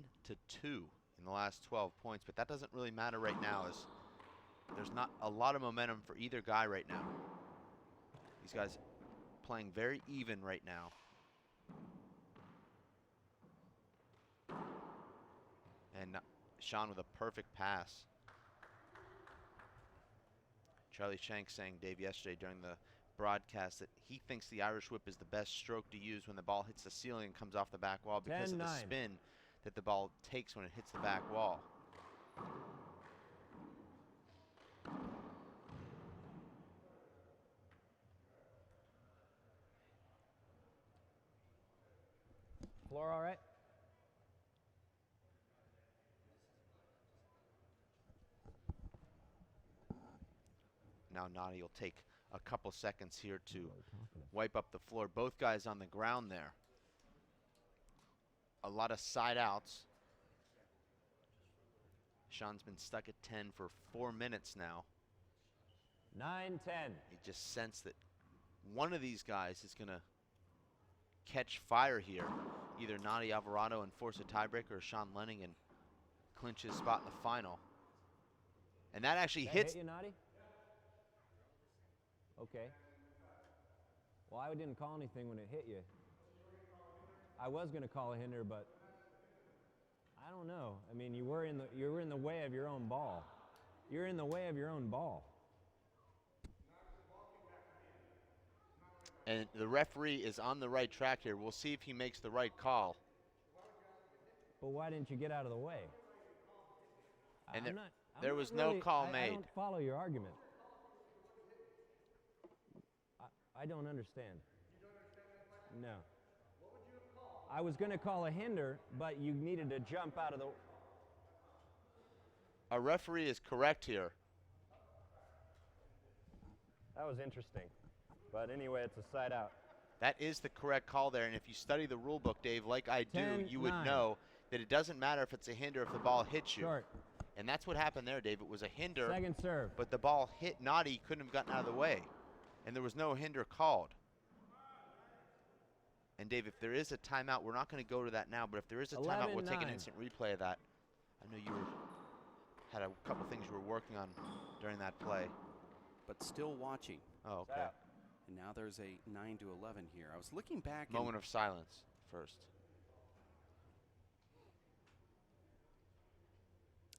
in the last 12 points, but that doesn't really matter right now, as there's not a lot of momentum for either guy right now. These guys playing very even right now. And Sean with a perfect pass. Charlie Shanks saying, Dave, yesterday during the broadcast that he thinks the Irish whip is the best stroke to use when the ball hits the ceiling and comes off the back wall because of the spin that the ball takes when it hits the back wall. Floor all right? Now Nadi will take a couple seconds here to wipe up the floor. Both guys on the ground there. A lot of side outs. Sean's been stuck at 10 for 4 minutes now. 9-10. You just sense that one of these guys is going to catch fire here. Either Nadi Alvarado and force a tiebreaker, or Sean Lenning and clinch his spot in the final. And that actually hits. Hit you, Nadi? Okay. Well, I didn't call anything when it hit you. I was going to call a hinder, but I don't know. I mean, you were in the way of your own ball. You're in the way of your own ball. And the referee is on the right track here. We'll see if he makes the right call. But why didn't you get out of the way? And there was no call made. I don't follow your argument. I don't understand. No. I was going to call a hinder, but you needed to jump out of the... A referee is correct here. That was interesting. But anyway, it's a side out. That is the correct call there, and if you study the rule book, Dave, like I do, 10-9. you would know that it doesn't matter if it's a hinder if the ball hits you. Short. And that's what happened there, Dave. It was a hinder, Second serve. but the ball hit Nadi, couldn't have gotten out of the way. And there was no hinder called. And Dave, if there is a timeout, we're not going to go to that now, but if there is a timeout, we'll take an instant replay of that. I know you had a couple things you were working on during that play. But still watching. Oh, okay. And now there's a 9-11 here. I was looking back. Moment of silence first.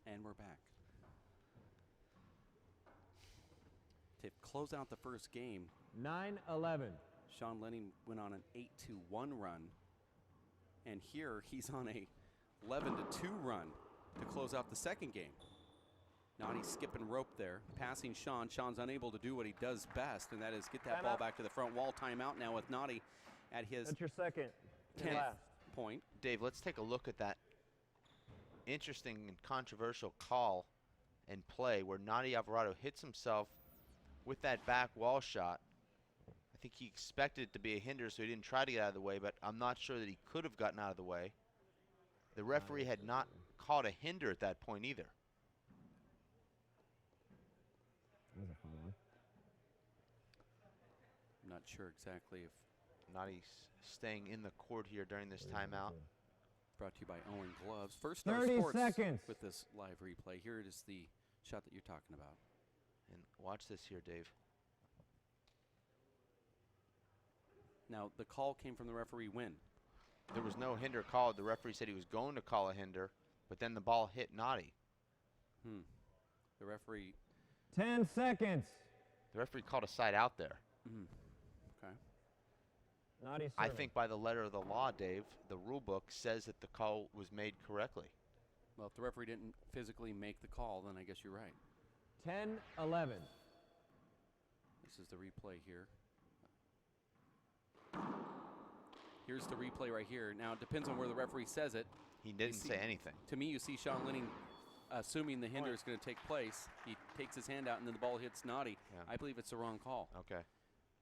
And we're back. To close out the first game, 9-11. Sean Lenning went on an 8-1 run. And here he's on a 11-2 run to close out the second game. Naughty skipping rope there, passing Sean. Sean's unable to do what he does best, and that is get that ball back to the front wall. Timeout now with Naughty at his That's your second. 10th Last. point. Dave, let's take a look at that interesting and controversial call and play where Naughty Alvarado hits himself with that back wall shot. I think he expected it to be a hinder, so he didn't try to get out of the way, but I'm not sure that he could have gotten out of the way. The referee had not called a hinder at that point either. I'm not sure exactly if Naughty's staying in the court here during this timeout. brought to you by Owen Gloves. First Star 30 Sports seconds. with this live replay. Here it is, the shot that you're talking about. And watch this here, Dave. Now, the call came from the referee when? There was no hinder called. The referee said he was going to call a hinder, but then the ball hit Naughty. The referee. 10 seconds. The referee called a side out there. Okay. Naughty I serving. think by the letter of the law, Dave, the rule book says that the call was made correctly. Well, if the referee didn't physically make the call, then I guess you're right. 10-11. This is the replay here. Here's the replay right here. Now, it depends on where the referee says it. He didn't see- say anything. To me, you see Sean Lenning assuming the hinder is going to take place. He takes his hand out, and then the ball hits Naughty. Yeah. I believe it's the wrong call. Okay.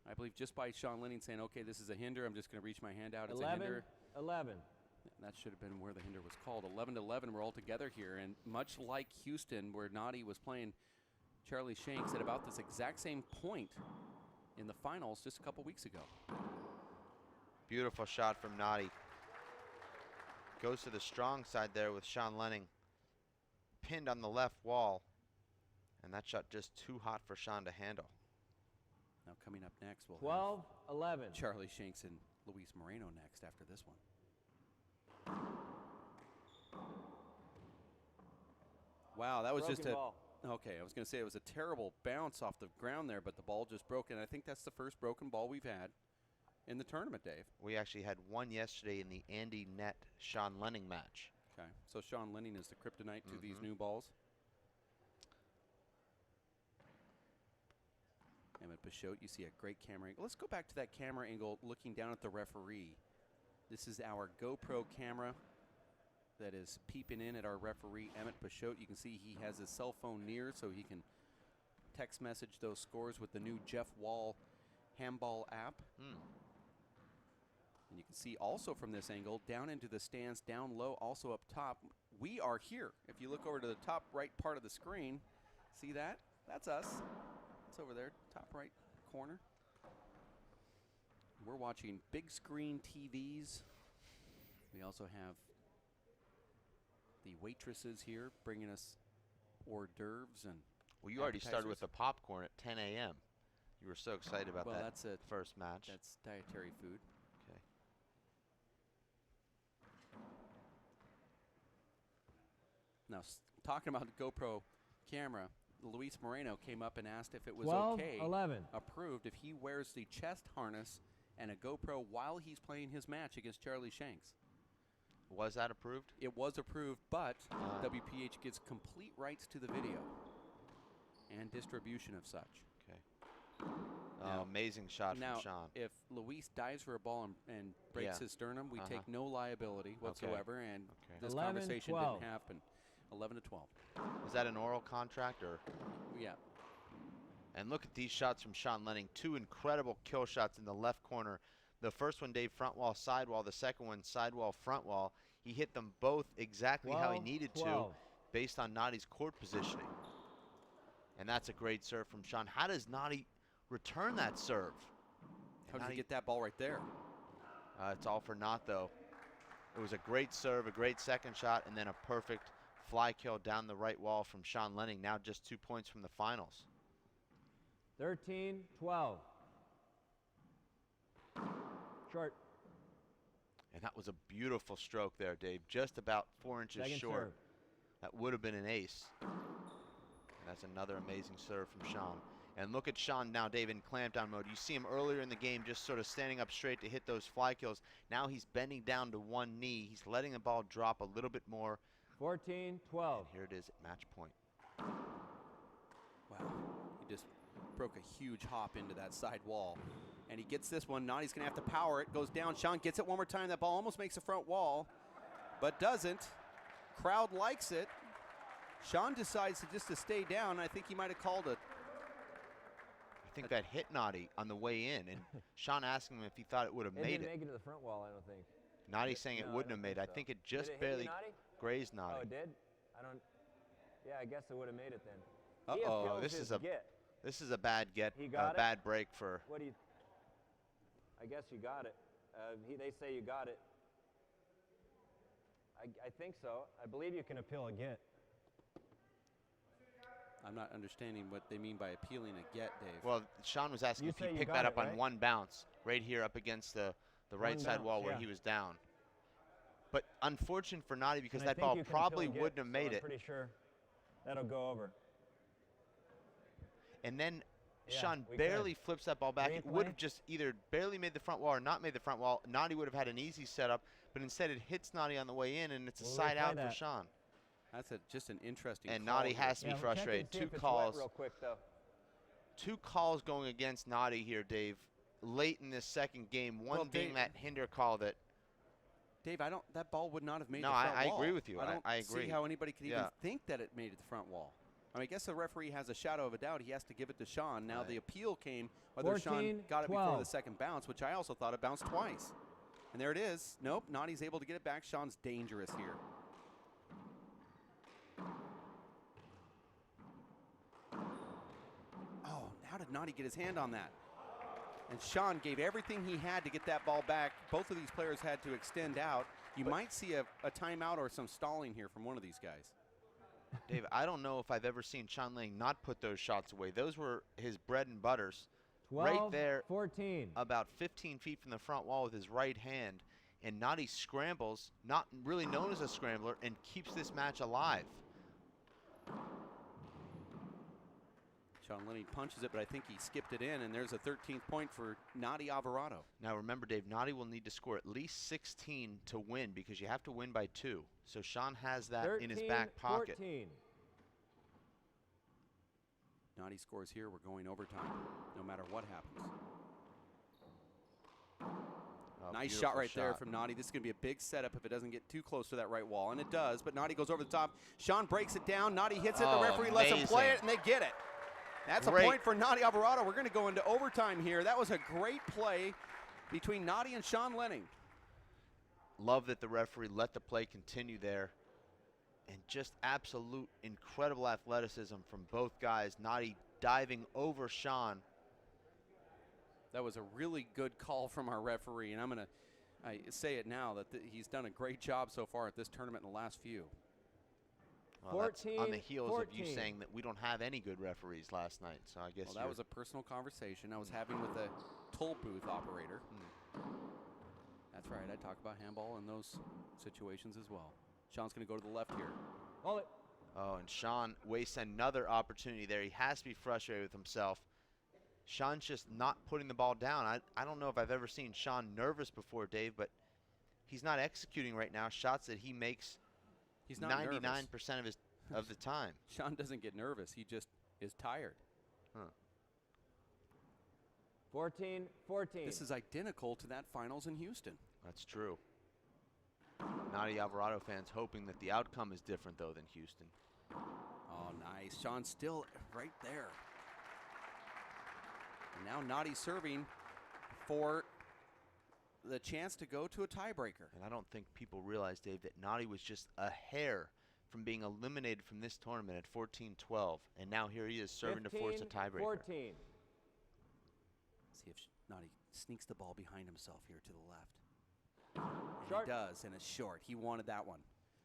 I believe just by Sean Lenning saying, okay, this is a hinder, I'm just going to reach my hand out. It's a hinder. 11. That should have been where the hinder was called. 11-11, we're all together here. And much like Houston, where Naughty was playing Charlie Shanks at about this exact same point in the finals just a couple weeks ago. Beautiful shot from Naughty. Goes to the strong side there with Sean Lenning pinned on the left wall. And that shot just too hot for Sean to handle. Now coming up next, we'll have 12-11. Charlie Shanks and Luis Moreno next after this one. Wow, that was Broken just a ball. okay. I was going to say it was a terrible bounce off the ground there, but the ball just broke, and I think that's the first broken ball we've had in the tournament, Dave. We actually had one yesterday in the Andy Net Sean Lenning match. Okay, so Sean Lenning is the kryptonite to these new balls. Emmett Pichot, you see a great camera angle. Let's go back to that camera angle looking down at the referee. This is our GoPro camera that is peeping in at our referee, Emmett Pichot. You can see he has his cell phone near so he can text message those scores with the new Jeff Wall Handball app. And you can see also from this angle, down into the stands, down low, also up top, we are here. If you look over to the top right part of the screen, see that? That's us. It's over there, top right corner. We're watching big screen TVs. We also have the waitresses here bringing us hors d'oeuvres and Well, you already started with appetizers. the popcorn at 10 a.m. You were so excited about Well, that that's a first match. That's dietary food. Okay. Now, talking about the GoPro camera, Luis Moreno came up and asked if it was 12-11. approved, if he wears the chest harness and a GoPro while he's playing his match against Charlie Shanks. Was that approved? It was approved, but WPH gets complete rights to the video and distribution of such. Okay. Now- Amazing shot Now, from Sean. if Luis dives for a ball and breaks Yeah. his sternum, we take no liability whatsoever, and Okay. this 11, conversation 12. didn't happen. 11-12. Is that an oral contract or? Yeah. And look at these shots from Sean Lenning. Two incredible kill shots in the left corner. The first one, Dave, front wall, side wall. The second one, side wall, front wall. He hit them both exactly how he needed 12. to based on Naughty's court positioning. And that's a great serve from Sean. How does Naughty return that serve? How did he get that ball right there? It's all for naught, though. It was a great serve, a great second shot, and then a perfect fly kill down the right wall from Sean Lenning. Now just 2 points from the finals. 13-12. Short. And that was a beautiful stroke there, Dave. Just about 4 inches Second short. serve. That would have been an ace. And that's another amazing serve from Sean. And look at Sean now, Dave, in clampdown mode. You see him earlier in the game just sort of standing up straight to hit those fly kills. Now he's bending down to one knee. He's letting the ball drop a little bit more. 14-12. And here it is at match point. Wow, he just broke a huge hop into that side wall. And he gets this one. Nadi's going to have to power it. Goes down. Sean gets it one more time. That ball almost makes the front wall, but doesn't. Crowd likes it. Sean decides to stay down. I think he might have called it. I think that hit Nadi on the way in, and Sean asked him if he thought it would have made didn't it. make it to the front wall, I don't think. Nadi saying it No, wouldn't I have don't made it. think I think it so. just Did it hit barely you, Nadi? grazed Nadi. Oh, it did? I don't. Yeah, I guess it would have made it then. Uh-oh. He appeals This his is a get. This is a bad get, He got it? bad break for. What do you? I guess you got it. They say you got it. I think so. I believe you can appeal a get. I'm not understanding what they mean by appealing a get, Dave. Well, Sean was asking You if say he you picked got that it, up on right? one bounce, right here up against the right One side bounce, wall where yeah. he was down. But unfortunate for Nadi because And I that think ball you can probably appeal a get, wouldn't have so made I'm it. pretty sure that'll go over. And then Yeah, Sean we barely could. flips that ball back. It would Replay? have just either barely made the front wall or not made the front wall. Nadi would have had an easy setup, but instead it hits Nadi on the way in, and it's a We'll side replay out for that. Sean. That's just an interesting And call Nadi here. has to be Yeah, we'll check and frustrated. see Two if it's calls. wet real quick, though. Two calls going against Nadi here, Dave, late in this second game. One Well, being Dave- that hinder call that. Dave, that ball would not have made No, the front I wall. agree with you. I don't I agree. see how anybody could even Yeah. think that it made it the front wall. I mean, I guess the referee has a shadow of a doubt. He has to give it to Sean. Now Right. the appeal came whether Sean 14, got it before 12. the second bounce, which I also thought it bounced twice. And there it is. Nope, Nadi's able to get it back. Sean's dangerous here. Oh, how did Nadi get his hand on that? And Sean gave everything he had to get that ball back. Both of these players had to extend out. You might see a timeout or some stalling here from one of these guys. Dave, I don't know if I've ever seen Sean Lenning not put those shots away. Those were his bread and butters. 12, Right there, 14. about 15 feet from the front wall with his right hand. And Nadi scrambles, not really known as a scrambler, and keeps this match alive. Sean Lenning punches it, but I think he skipped it in, and there's a 13th point for Nadi Alvarado. Now remember, Dave, Nadi will need to score at least 16 to win because you have to win by 2. So Sean has that 13, in his back pocket. 14. Nadi scores here. We're going overtime, no matter what happens. Oh, Nice beautiful shot right there from Nadi. This is going to be a big setup if it doesn't get too close to that right wall, and it does, but Nadi goes over the top. Sean breaks it down. Nadi hits it. The Oh, referee lets him play amazing. it, and they get it. That's Great. a point for Nadi Alvarado. We're going to go into overtime here. That was a great play between Nadi and Sean Lenning. Love that the referee let the play continue there. And just absolute incredible athleticism from both guys. Nadi diving over Sean. That was a really good call from our referee, and I say it now that he's done a great job so far at this tournament in the last few. Well, that's on the 14, heels of you 14. saying that we don't have any good referees last night. So I guess Well, that was a personal conversation I was having with a toll booth operator. That's right, I talk about handball in those situations as well. Sean's going to go to the left here. Hold it. Oh, and Sean wastes another opportunity there. He has to be frustrated with himself. Sean's just not putting the ball down. I don't know if I've ever seen Sean nervous before, Dave, but he's not executing right now shots that he makes He's not 99% nervous. of the time. Sean doesn't get nervous. He just is tired. 14, 14. This is identical to that finals in Houston. That's true. Nadi Alvarado fans hoping that the outcome is different, though, than Houston. Oh, nice. Sean's still right there. And now Nadi serving for the chance to go to a tiebreaker. And I don't think people realize, Dave, that Nadi was just a hair from being eliminated from this tournament at 14-12. And now here he is serving to force a 15, tiebreaker. 14. See if Nadi sneaks the ball behind himself here to the left. And Short. he does, and it's short. He wanted that one.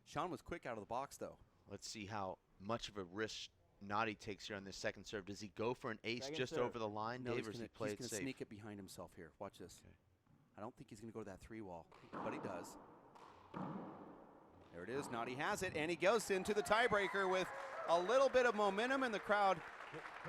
Sean was quick out of the box, though. Let's see how much of a risk Nadi takes here on this second serve. Does he go for an ace Second just serve. over the line, No, Dave, or does he play he's it gonna safe? sneak it behind himself here. Watch this. Okay. I don't think he's going to go to that 3-wall, but he does. There it is. Nadi has it, and he goes into the tiebreaker with a little bit of momentum, and the crowd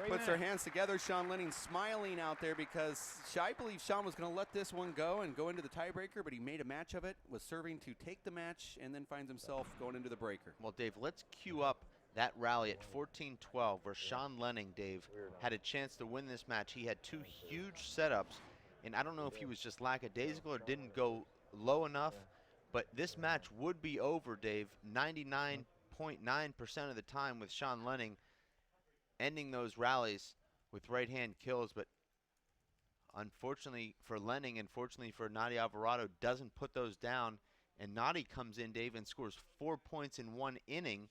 puts their hands together. Sean Lenning smiling out there because I believe Sean was going to let this one go and go into the tiebreaker, but he made a match of it, was serving to take the match, and then finds himself going into the breaker. Well, Dave, let's cue up that rally at 14-12 where Sean Lenning, Dave, had a chance to win this match. He had two huge setups, and I don't know if he was just lackadaisical or didn't go low enough, but this match would be over, Dave, 99.9% of the time with Sean Lenning ending those rallies with right-hand kills, but unfortunately for Lenning, unfortunately for Nadi Alvarado, doesn't put those down, and Nadi comes in, Dave, and scores 4 points in 1 inning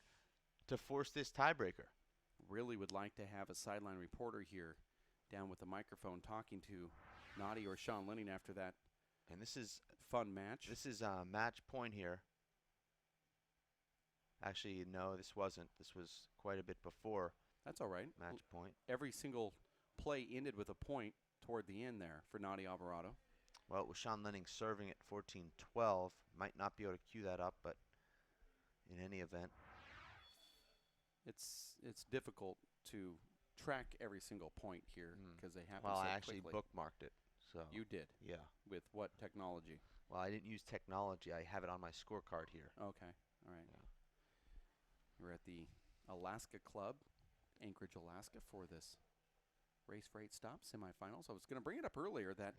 to force this tiebreaker. Really would like to have a sideline reporter here down with the microphone talking to Nadi or Sean Lenning after that. And this is fun match. This is a match point here. Actually, no, this wasn't. This was quite a bit before. That's all right. Match point. Every single play ended with a point toward the end there for Nadi Alvarado. Well, it was Sean Lenning serving at 14-12. Might not be able to cue that up, but in any event. It's difficult to track every single point here because they happen well, so I actually quickly. bookmarked it. So you did? Yeah. With what technology? Well, I didn't use technology. I have it on my scorecard here. Okay. All right. Yeah. We're at the Alaska Club, Anchorage, Alaska, for this race for 8 stops semifinals. I was going to bring it up earlier that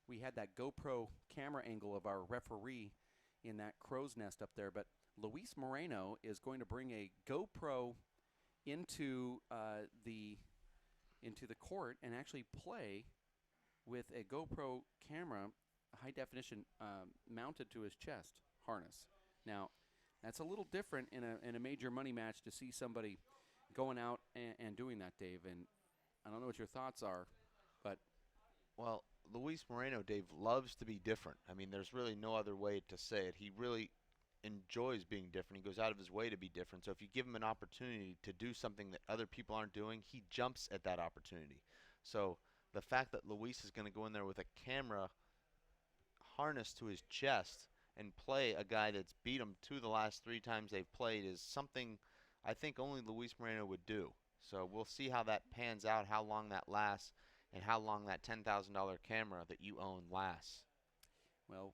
we had that GoPro camera angle of our referee in that crow's nest up there, but Luis Moreno is going to bring a GoPro into the court and actually play with a GoPro camera, high definition, mounted to his chest harness. Now, that's a little different in a major money match to see somebody going out and doing that, Dave. And I don't know what your thoughts are, but well, Luis Moreno, Dave, loves to be different. I mean, there's really no other way to say it. He really enjoys being different. He goes out of his way to be different. So if you give him an opportunity to do something that other people aren't doing, he jumps at that opportunity. So the fact that Luis is going to go in there with a camera harnessed to his chest and play a guy that's beat him 2 of the last 3 times they've played is something I think only Luis Moreno would do. So we'll see how that pans out, how long that lasts, and how long that $10,000 camera that you own lasts. Well,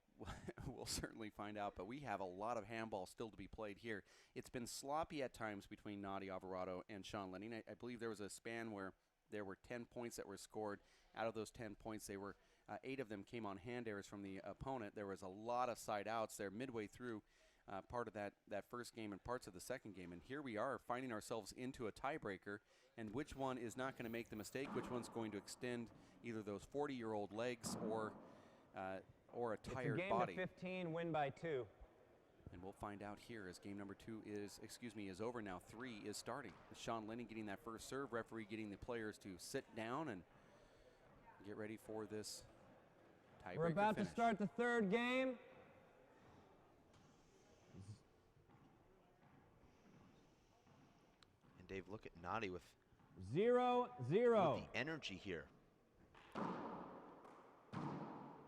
we'll certainly find out, but we have a lot of handball still to be played here. It's been sloppy at times between Nadi Alvarado and Sean Lenning. I believe there was a span where there were 10 points that were scored. Out of those 10 points, they were 8 of them came on hand errors from the opponent. There was a lot of side outs there midway through part of that first game and parts of the second game. And here we are finding ourselves into a tiebreaker, and which one is not going to make the mistake, which one's going to extend either those 40-year-old legs or a tired body. It's a game to 15, win by 2. And we'll find out here as game number 2 is over now. 3 is starting. Sean Lenning getting that first serve, referee getting the players to sit down and get ready for this tiebreaker. We're about finish. to start the 3rd game. And Dave, look at Nadi with 0-0. the energy here. I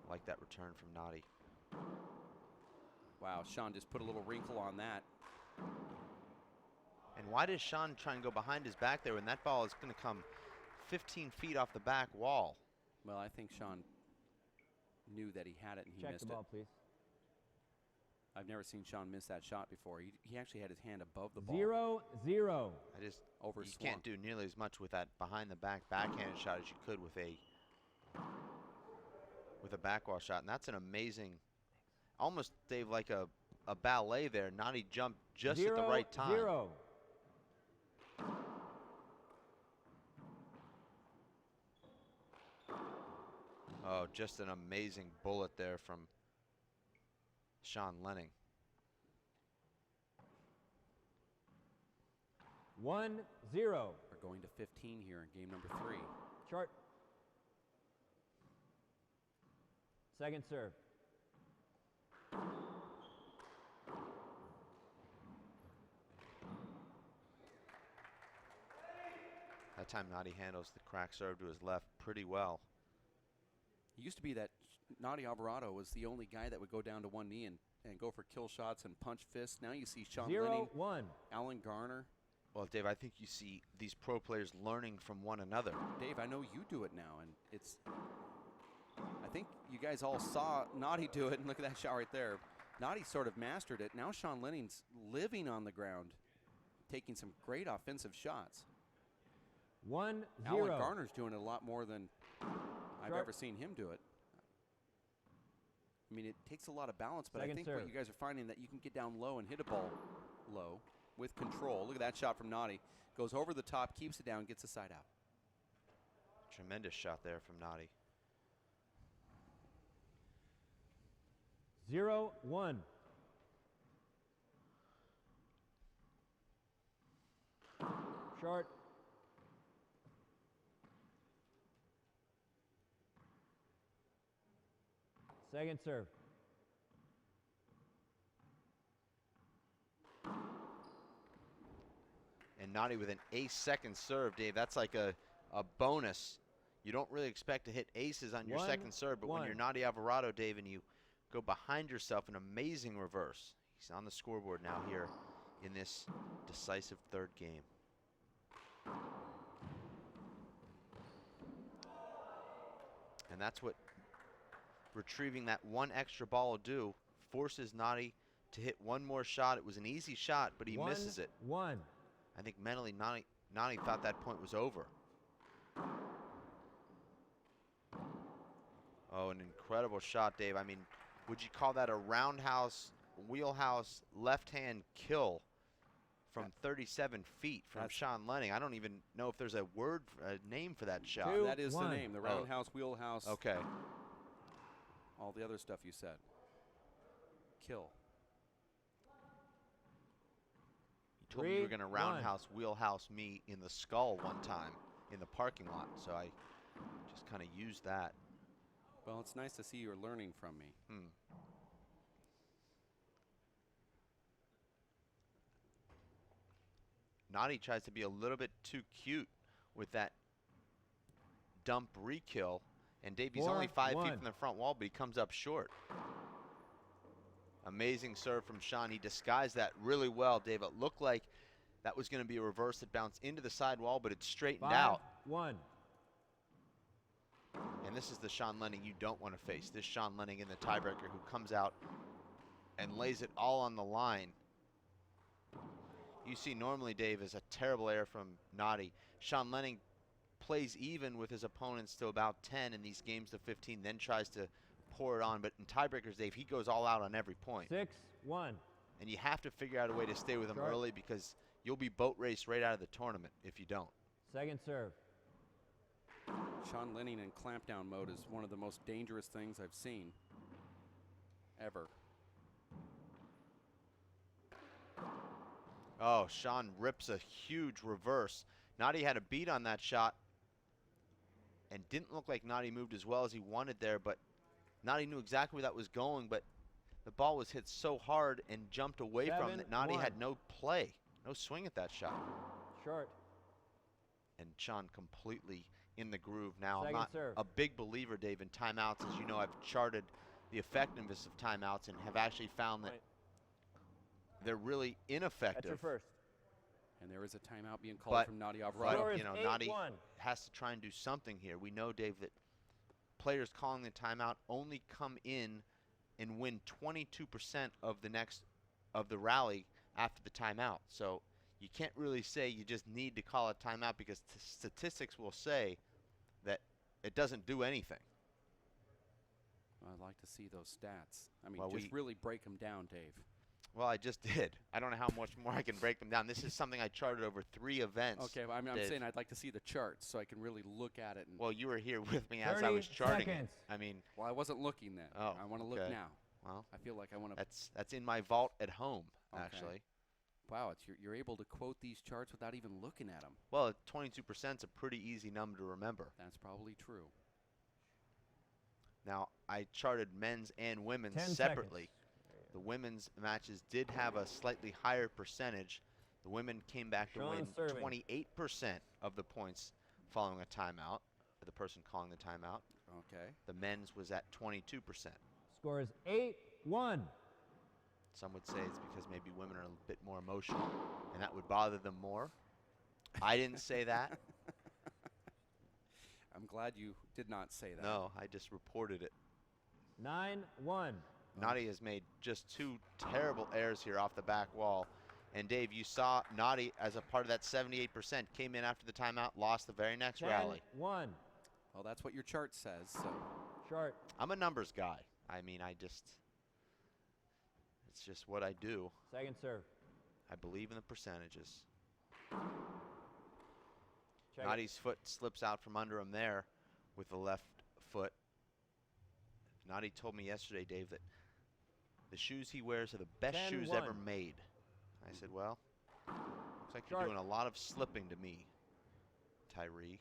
like that return from Nadi. Wow, Sean just put a little wrinkle on that. And why does Sean try and go behind his back there when that ball is going to come 15 feet off the back wall? Well, I think Sean knew that he had it and he Check missed the ball, it. please. I've never seen Sean miss that shot before. He actually had his hand above the ball. 0-0. I just Over you can't do nearly as much with that behind the back backhanded shot as you could with a backwall shot, and that's an amazing, almost Dave, like a ballet there. Nadi jumped just at the right time. 0-0. Oh, just an amazing bullet there from Sean Lenning. 1-0. We're going to 15 here in game number 3. Chart. Second serve. That time Nadi handles the crack serve to his left pretty well. It used to be that Nadi Alvarado was the only guy that would go down to one knee and go for kill shots and punch fists. Now you see Sean Lenning, 0-1. Alan Garner. Well, Dave, I think you see these pro players learning from one another. Dave, I know you do it now, and I think you guys all saw Nadi do it, and look at that shot right there. Nadi sort of mastered it. Now Sean Lenning's living on the ground, taking some great offensive shots. 1-0. Alan Garner's doing it a lot more than I've Short. ever seen him do it. I mean, it takes a lot of balance, but I Second think serve. what you guys are finding that you can get down low and hit a ball low with control. Look at that shot from Noddy. Goes over the top, keeps it down, gets the side out. Tremendous shot there from Noddy. 0-1. Short. Second serve. And Noddy with an ace second serve, Dave. That's like a bonus. You don't really expect to hit aces on your second serve, but when you're Noddy Alvarado, Dave, and you go behind yourself, an amazing reverse. He's on the scoreboard now here in this decisive third game. And that's what retrieving that one extra ball will do. Forces Noddy to hit one more shot. It was an easy shot, but he misses it. 1-1. I think mentally Noddy thought that point was over. Oh, an incredible shot, Dave. I mean, would you call that a roundhouse, wheelhouse, left-hand kill from 37 feet from Sean Lenning? I don't even know if there's a name for that shot. That is the name, the roundhouse, wheelhouse. Okay. All the other stuff you said. Kill. You told me you were going to roundhouse, wheelhouse me in the skull one time in the parking lot, so I just kind of used that. Well, it's nice to see you're learning from me. Noddy tries to be a little bit too cute with that dump re-kill, and Davey's only 5 feet from the front wall, but he comes up short. Amazing serve from Sean. He disguised that really well, Dave. It looked like that was going to be a reverse that bounced into the side wall, but it straightened out. 5-1. And this is the Sean Lenning you don't want to face. This Sean Lenning in the tiebreaker who comes out and lays it all on the line. You see normally, Dave, is a terrible error from Noddy. Sean Lenning plays even with his opponents to about 10 in these games to 15, then tries to pour it on. But in tiebreakers, Dave, he goes all out on every point. 6-1. And you have to figure out a way to stay with him early, because you'll be boat raced right out of the tournament if you don't. Second serve. Sean Lenning in clampdown mode is one of the most dangerous things I've seen ever. Oh, Sean rips a huge reverse. Noddy had a beat on that shot and didn't look like Noddy moved as well as he wanted there, but Noddy knew exactly where that was going, but the ball was hit so hard and jumped away from that Noddy had no play, no swing at that shot. Short. And Sean completely in the groove now. Second I'm not serve. a big believer, Dave, in timeouts. As you know, I've charted the effectiveness of timeouts and have actually found that they're really ineffective. That's your first. And there is a timeout being called from Noddy Alvarado. But, you know, Noddy has to try and do something here. We know, Dave, that players calling the timeout only come in and win 22% of the rally after the timeout. So you can't really say you just need to call a timeout, because statistics will say that it doesn't do anything. I'd like to see those stats. I mean, Well, just really break them down, Dave. Well, I just did. I don't know how much more I can break them down. This is something I charted over 3 events. Okay, well, I'm saying I'd like to see the charts so I can really look at it. And well, you were here with me as I was charting it. I mean, well, I wasn't looking then. Oh, I want to look now. Well, I feel like I want to. That's in my vault at home, actually. Wow, you're able to quote these charts without even looking at them. Well, 22% is a pretty easy number to remember. That's probably true. Now, I charted men's and women's 10 separately. seconds. The women's matches did have a slightly higher percentage. The women came back to win 28% of the points following a timeout, the person calling the timeout. Okay. The men's was at 22%. Score is 8-1. Some would say it's because maybe women are a bit more emotional, and that would bother them more. I didn't say that. I'm glad you did not say that. No, I just reported it. 9-1. Noddy has made just 2 terrible errors here off the back wall. And Dave, you saw Naughty as a part of that 78%, came in after the timeout, lost the very next rally. 10-1. Well, that's what your chart says. So Short. I'm a numbers guy. I mean, it's just what I do. Second serve. I believe in the percentages. Check it. Naughty's foot slips out from under him there with the left foot. Naughty told me yesterday, Dave, that the shoes he wears are the best shoes 10-1. ever made. I said, well, looks like you're Short. doing a lot of slipping to me, Tyree.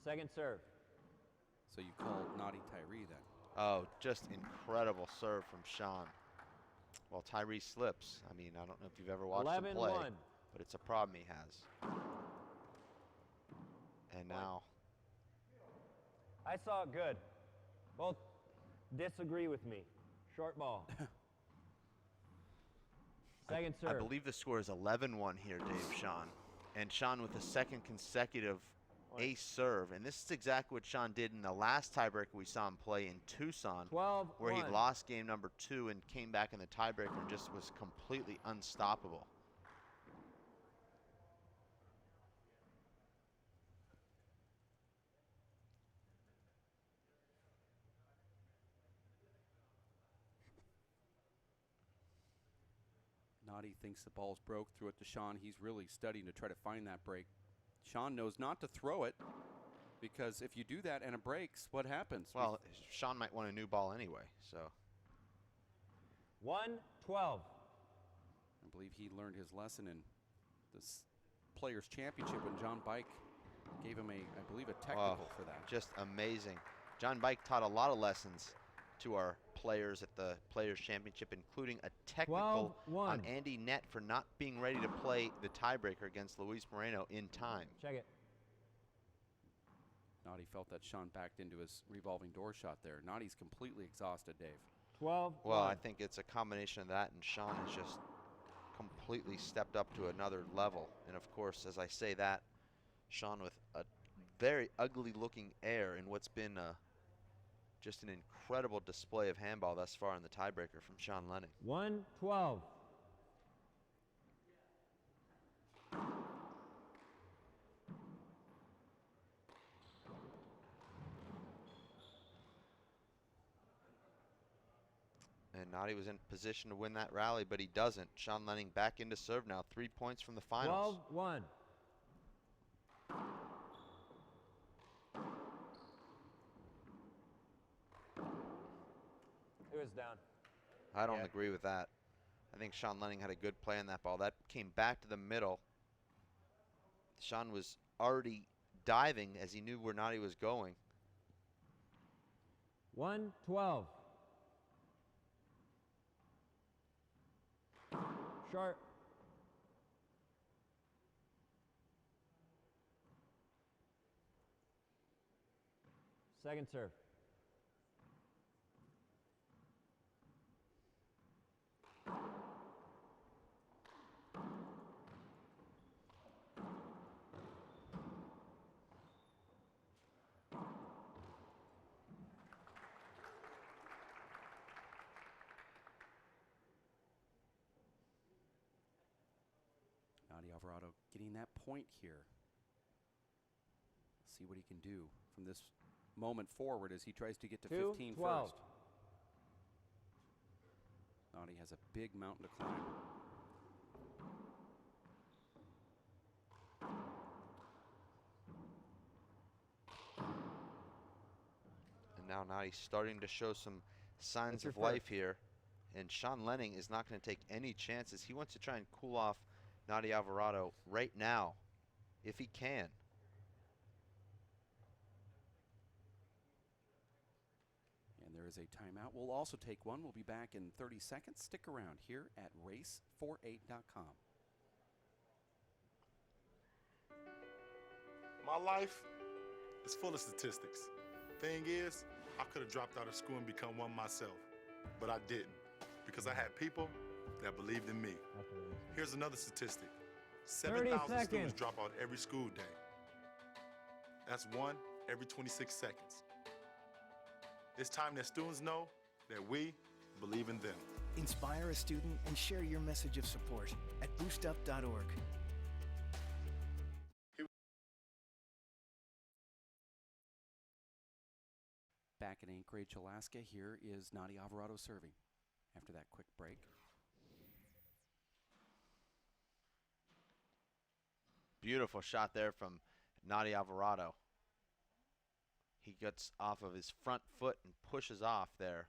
Second serve. you called Naughty Tyree then. Oh, just incredible serve from Sean. Well, Tyree slips. I mean, I don't know if you've ever watched him play, 11-1. but it's a problem he has. And now, I saw it good. Both disagree with me. Short ball. Second I serve. believe the score is 11-1 here, Dave, Sean. And Sean with a second consecutive ace serve. And this is exactly what Sean did in the last tiebreaker we saw him play in Tucson, 12-1. where he lost game number 2 and came back in the tiebreaker and just was completely unstoppable. Naughty thinks the ball's broke, threw it to Sean. He's really studying to try to find that break. Sean knows not to throw it, because if you do that and it breaks, what happens? Well, Sean might want a new ball anyway, so. 1-12. I believe he learned his lesson in this Players' Championship when John Bike gave him I believe, a technical for that. Just amazing. John Bike taught a lot of lessons to our players at the Players' Championship, including a technical 12-1. on Andy Nett for not being ready to play the tiebreaker against Luis Moreno in time. Check it. Naughty felt that Sean backed into his revolving door shot there. Naughty's completely exhausted, Dave. 12-1. Well, I think it's a combination of that, and Sean has just completely stepped up to another level. And of course, as I say that, Sean with a very ugly-looking air in what's been just an incredible display of handball thus far in the tiebreaker from Sean Lenning. 1-12. And Naughty was in position to win that rally, but he doesn't. Sean Lenning back into serve now. 3 points from the finals. 12-1. It was down. I don't agree with that. I think Sean Lenning had a good play on that ball. That came back to the middle. Sean was already diving as he knew where Naughty was going. 1-12. Short. Second serve. Alvarado getting that point here. See what he can do from this moment forward as he tries to get to 15 first. Naughty has a big mountain to climb. And now Naughty's starting to show some signs of life here. And Sean Lenning is not going to take any chances. He wants to try and cool off Naughty Alvarado right now, if he can. And there is a timeout. We'll also take one. We'll be back in 30 seconds. Stick around here at race48.com. My life is full of statistics. Thing is, I could have dropped out of school and become one myself, but I didn't, because I had people that believed in me. Here's another statistic. 7,000 students drop out every school day. That's 1 every 26 seconds. It's time that students know that we believe in them. Inspire a student and share your message of support at boostup.org. Back in Anchorage, Alaska, here is Nadi Alvarado serving after that quick break. Beautiful shot there from Nadi Alvarado. He gets off of his front foot and pushes off there.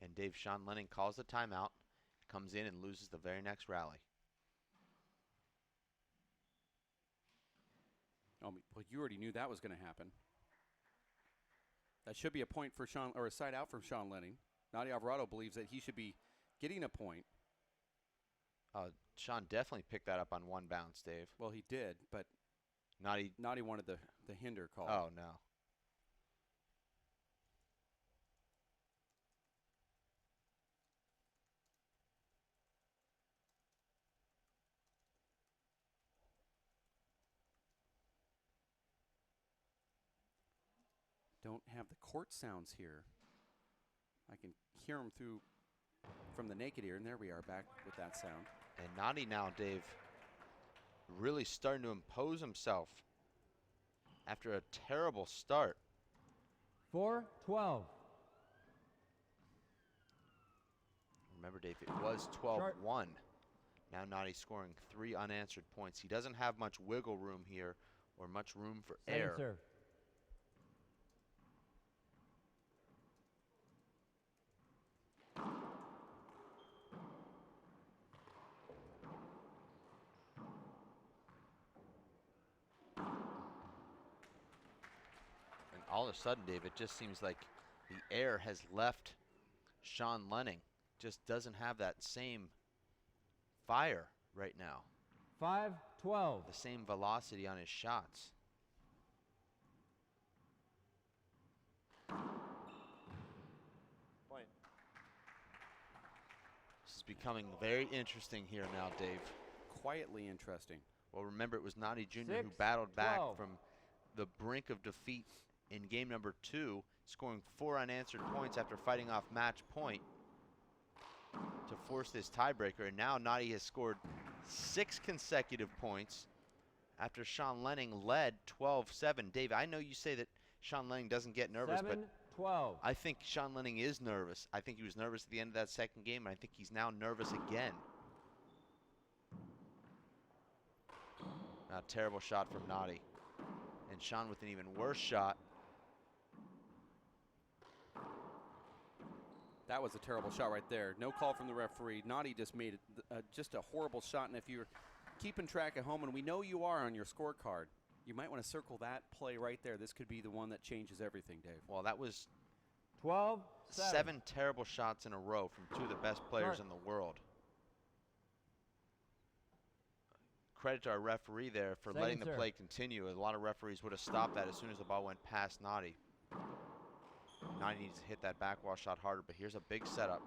And Dave, Sean Lenning calls the timeout, comes in and loses the very next rally. Oh, well, you already knew that was going to happen. That should be a point for Sean, or a side out from Sean Lenning. Nadi Alvarado believes that he should be getting a point. Sean definitely picked that up on one bounce, Dave. Well, he did, but Nadi wanted the hinder call. Oh, no. Don't have the court sounds here. I can hear them from the naked ear, and there we are back with that sound. And Nadi now, Dave, really starting to impose himself after a terrible start. 4-12. Remember, Dave, it was 12-1. Now Nadi scoring 3 unanswered points. He doesn't have much wiggle room here or much room for air. Serve. All of a sudden, Dave, it just seems like the air has left Sean Lenning. Just doesn't have that same fire right now. 5-12. The same velocity on his shots. Point. This is becoming very interesting here now, Dave. Quietly interesting. Well, remember, it was Nadi Jr. who 6-12. battled back from the brink of defeat in game number 2, scoring 4 unanswered points after fighting off match point to force this tiebreaker. And now Nadi has scored 6 consecutive points after Sean Lenning led 12-7. Dave, I know you say that Sean Lenning doesn't get nervous, 7-12. I think Sean Lenning is nervous. I think he was nervous at the end of that second game, and I think he's now nervous again. Now, terrible shot from Nadi. And Sean with an even worse shot. That was a terrible shot right there. No call from the referee. Nadi just made just a horrible shot. And if you're keeping track at home, and we know you are on your scorecard, you might want to circle that play right there. This could be the one that changes everything, Dave. Well, that was 12-7. 7 terrible shots in a row from 2 of the best players in the world. Credit to our referee there for letting the play continue. A lot of referees would have stopped that as soon as the ball went past Nadi. Nadi needs to hit that back wall shot harder, but here's a big setup.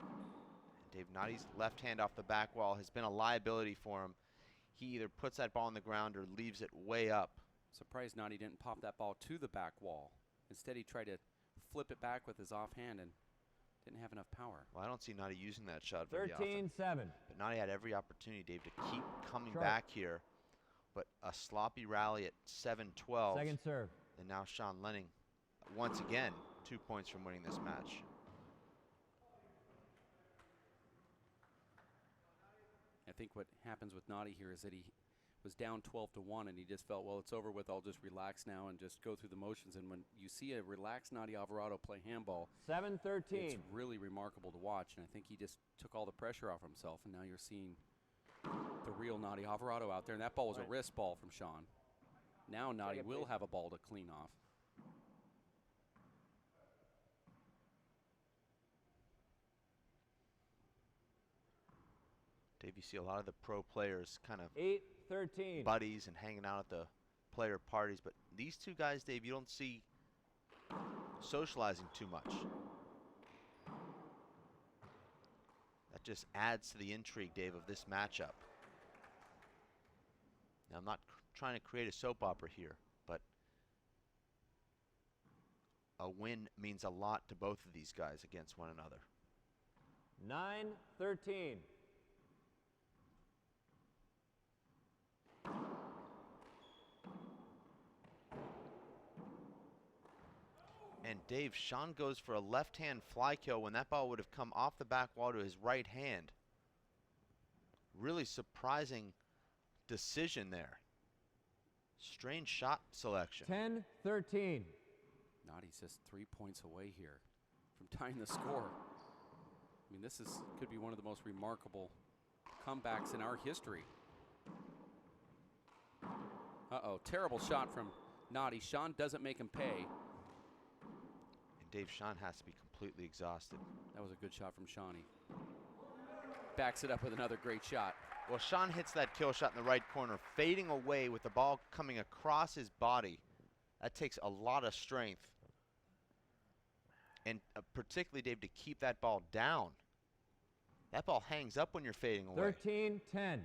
And Dave, Nadi's left hand off the back wall has been a liability for him. He either puts that ball on the ground or leaves it way up. Surprised Nadi didn't pop that ball to the back wall. Instead, he tried to flip it back with his offhand and didn't have enough power. Well, I don't see Nadi using that shot very often. 13-7. But Nadi had every opportunity, Dave, to keep coming back here. But a sloppy rally at 7-12. Second serve. And now Sean Lenning, once again, 2 points from winning this match. I think what happens with Nadi here is that he was down 12-1, and he just felt, well, it's over with. I'll just relax now and just go through the motions. And when you see a relaxed Nadi Alvarado play handball, 7-13. it's really remarkable to watch. And I think he just took all the pressure off himself, and now you're seeing the real Nadi Alvarado out there. And that ball was a wrist ball from Sean. Now Nadi will have a ball to clean off. Dave, you see a lot of the pro players kind of 8-13. buddies and hanging out at the player parties, but these two guys, Dave, you don't see socializing too much. That just adds to the intrigue, Dave, of this matchup. Now, I'm not trying to create a soap opera here, but a win means a lot to both of these guys against one another. 9-13. And Dave, Sean goes for a left-hand fly kill when that ball would have come off the back wall to his right hand. Really surprising decision there. Strange shot selection. 10-13. Nadi's just 3 points away here from tying the score. I mean, this could be one of the most remarkable comebacks in our history. Uh-oh, terrible shot from Nadi. Sean doesn't make him pay. And Dave, Sean has to be completely exhausted. That was a good shot from Shawnee. Backs it up with another great shot. Well, Sean hits that kill shot in the right corner, fading away with the ball coming across his body. That takes a lot of strength. And particularly, Dave, to keep that ball down. That ball hangs up when you're fading away. 13-10.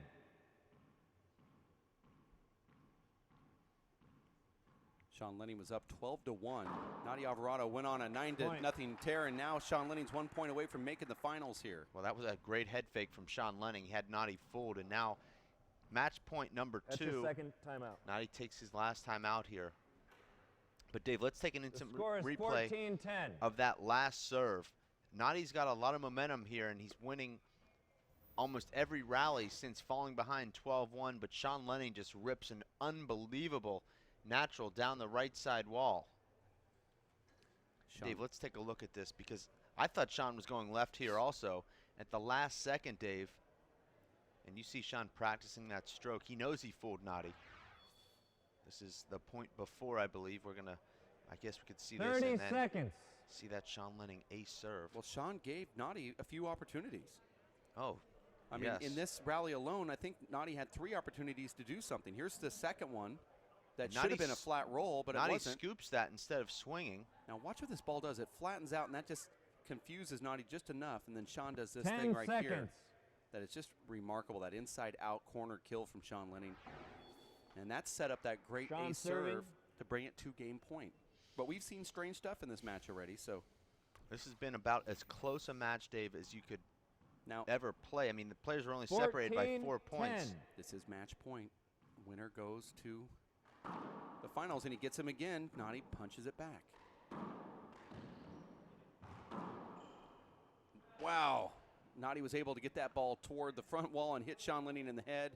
Sean Lenning was up 12-1. Nadi Alvarado went on a 9-0 tear, and now Sean Lenning's 1 point away from making the finals here. Well, that was a great head fake from Sean Lenning. He had Nadi fooled, and now match point number 2. That's his second timeout. Nadi takes his last time out here. But Dave, let's take an instant replay 14-10. of that last serve. Nadi's got a lot of momentum here, and he's winning almost every rally since falling behind 12-1, but Sean Lenning just rips an unbelievable natural down the right side wall. Dave, let's take a look at this, because I thought Sean was going left here also at the last second, Dave. And you see Sean practicing that stroke. He knows he fooled Nadi. This is the point before, I believe. We're going to, I guess we could see 30 this and then seconds. See that Sean Lenning ace serve. Well, Sean gave Nadi a few opportunities. Oh, I mean, in this rally alone, I think Nadi had 3 opportunities to do something. Here's the second one. That should have been a flat roll, but it wasn't. Nadi scoops that instead of swinging. Now watch what this ball does. It flattens out, and that just confuses Nadi just enough. And then Sean does this thing right here. That is just remarkable, that inside-out corner kill from Sean Lenning. And that set up that great ace serve to bring it to game point. But we've seen strange stuff in this match already, so. This has been about as close a match, Dave, as you could ever play. I mean, the players were only separated by 4 points. This is match point. Winner goes to the finals, and he gets him again. Nadi punches it back. Wow. Nadi was able to get that ball toward the front wall and hit Sean Lenning in the head.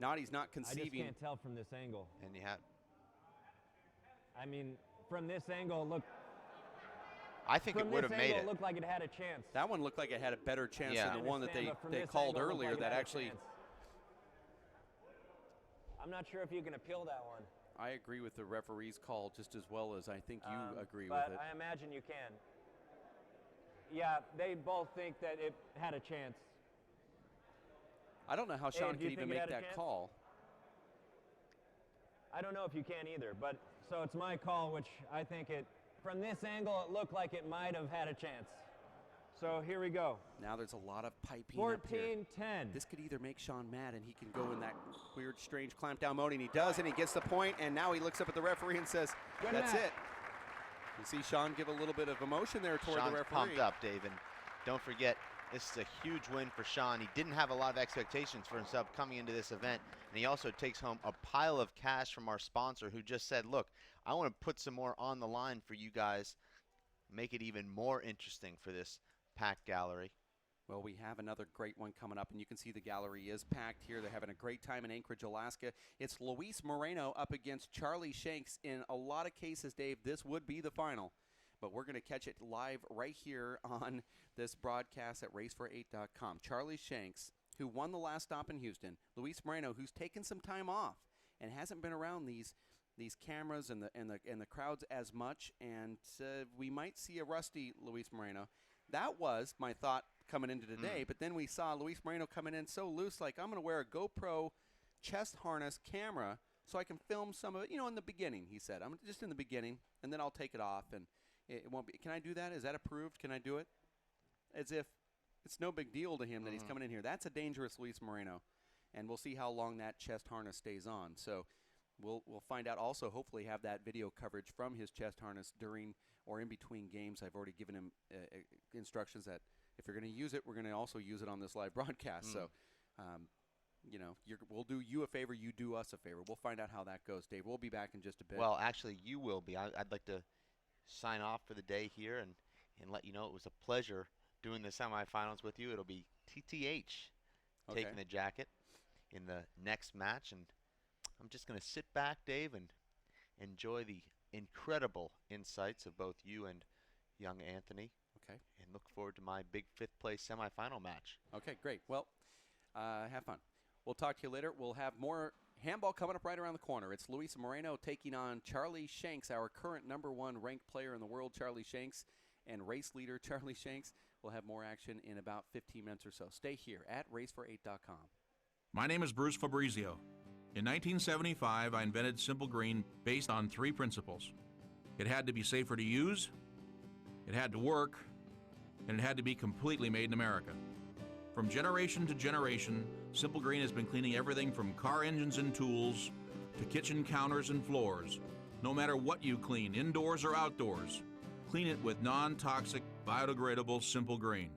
Nadi's not conceiving. I just can't tell from this angle. And you have. I mean, from this angle, look. I think it would have made it. It looked like it had a chance. That one looked like it had a better chance than the one that they called earlier that actually. I'm not sure if you can appeal that one. I agree with the referee's call just as well as I think you agree with it. But I imagine you can. Yeah, they both think that it had a chance. I don't know how Sean could even make that call. I don't know if you can either, but so it's my call, which I think from this angle, it looked like it might have had a chance. So here we go. Now there's a lot of piping 14-10. up here. This could either make Sean mad and he can go in that weird, strange clamp down mode, and he does, and he gets the point, and now he looks up at the referee and says, that's it. You see Sean give a little bit of emotion there toward the referee. Sean's pumped up, Dave, and don't forget, this is a huge win for Sean. He didn't have a lot of expectations for himself coming into this event, and he also takes home a pile of cash from our sponsor who just said, look, I want to put some more on the line for you guys, make it even more interesting for this packed gallery. Well, we have another great one coming up, and you can see the gallery is packed here. They're having a great time in Anchorage, Alaska. It's Luis Moreno up against Charlie Shanks. In a lot of cases, Dave, this would be the final. But we're going to catch it live right here on this broadcast at racefor8.com. Charlie Shanks, who won the last stop in Houston. Luis Moreno, who's taken some time off and hasn't been around these cameras and the crowds as much. And we might see a rusty Luis Moreno. That was my thought coming into today, but then we saw Luis Moreno coming in so loose, like, I'm going to wear a GoPro chest harness camera so I can film some of it, in the beginning, he said. I'm just in the beginning, and then I'll take it off, and it won't be. Can I do that? Is that approved? Can I do it? As if it's no big deal to him that he's coming in here. That's a dangerous Luis Moreno. and we'll see how long that chest harness stays on. So we'll find out. Also, hopefully have that video coverage from his chest harness during or in between games. I've already given him instructions that if you're going to use it, we're going to also use it on this live broadcast. So, you know, we'll do you a favor, you do us a favor. We'll find out how that goes, Dave. We'll be back in just a bit. Well, actually, you will be. I'd like to sign off for the day here and let you know it was a pleasure doing the semifinals with you. It'll be TTH taking the jacket in the next match, and I'm just going to sit back, Dave, and enjoy the incredible insights of both you and young Anthony. Okay. And look forward to my big 5th place semifinal match. Okay, great. Well, have fun. We'll talk to you later. We'll have more handball coming up right around the corner. It's Luisa Moreno taking on Charlie Shanks, our current #1 ranked player in the world, Charlie Shanks, and race leader Charlie Shanks. We'll have more action in about 15 minutes or so. Stay here at racefor8.com. My name is Bruce Fabrizio. In 1975, I invented Simple Green based on 3 principles. It had to be safer to use, it had to work, and it had to be completely made in America. From generation to generation, Simple Green has been cleaning everything from car engines and tools to kitchen counters and floors. No matter what you clean, indoors or outdoors, clean it with non-toxic, biodegradable Simple Green.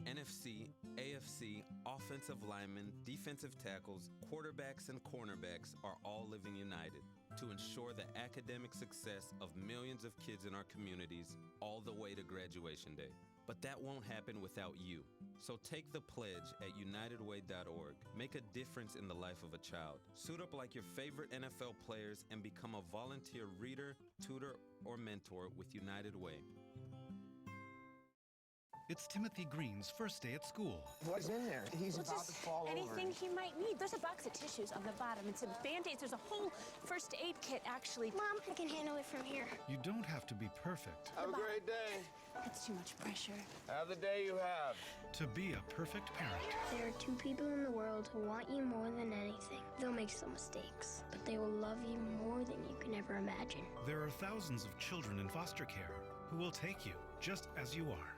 NFC, AFC, offensive linemen, defensive tackles, quarterbacks, and cornerbacks are all living united to ensure the academic success of millions of kids in our communities all the way to graduation day. But that won't happen without you. So take the pledge at unitedway.org. Make a difference in the life of a child. Suit up like your favorite NFL players and become a volunteer reader, tutor, or mentor with United Way. It's Timothy Green's first day at school. What's in there? He's about to fall over. Anything he might need. There's a box of tissues on the bottom and some Band-Aids. There's a whole first aid kit, actually. Mom, I can handle it from here. You don't have to be perfect. Have a great day. That's too much pressure. Have the day you have. To be a perfect parent. There are 2 people in the world who want you more than anything. They'll make some mistakes, but they will love you more than you can ever imagine. There are thousands of children in foster care who will take you just as you are.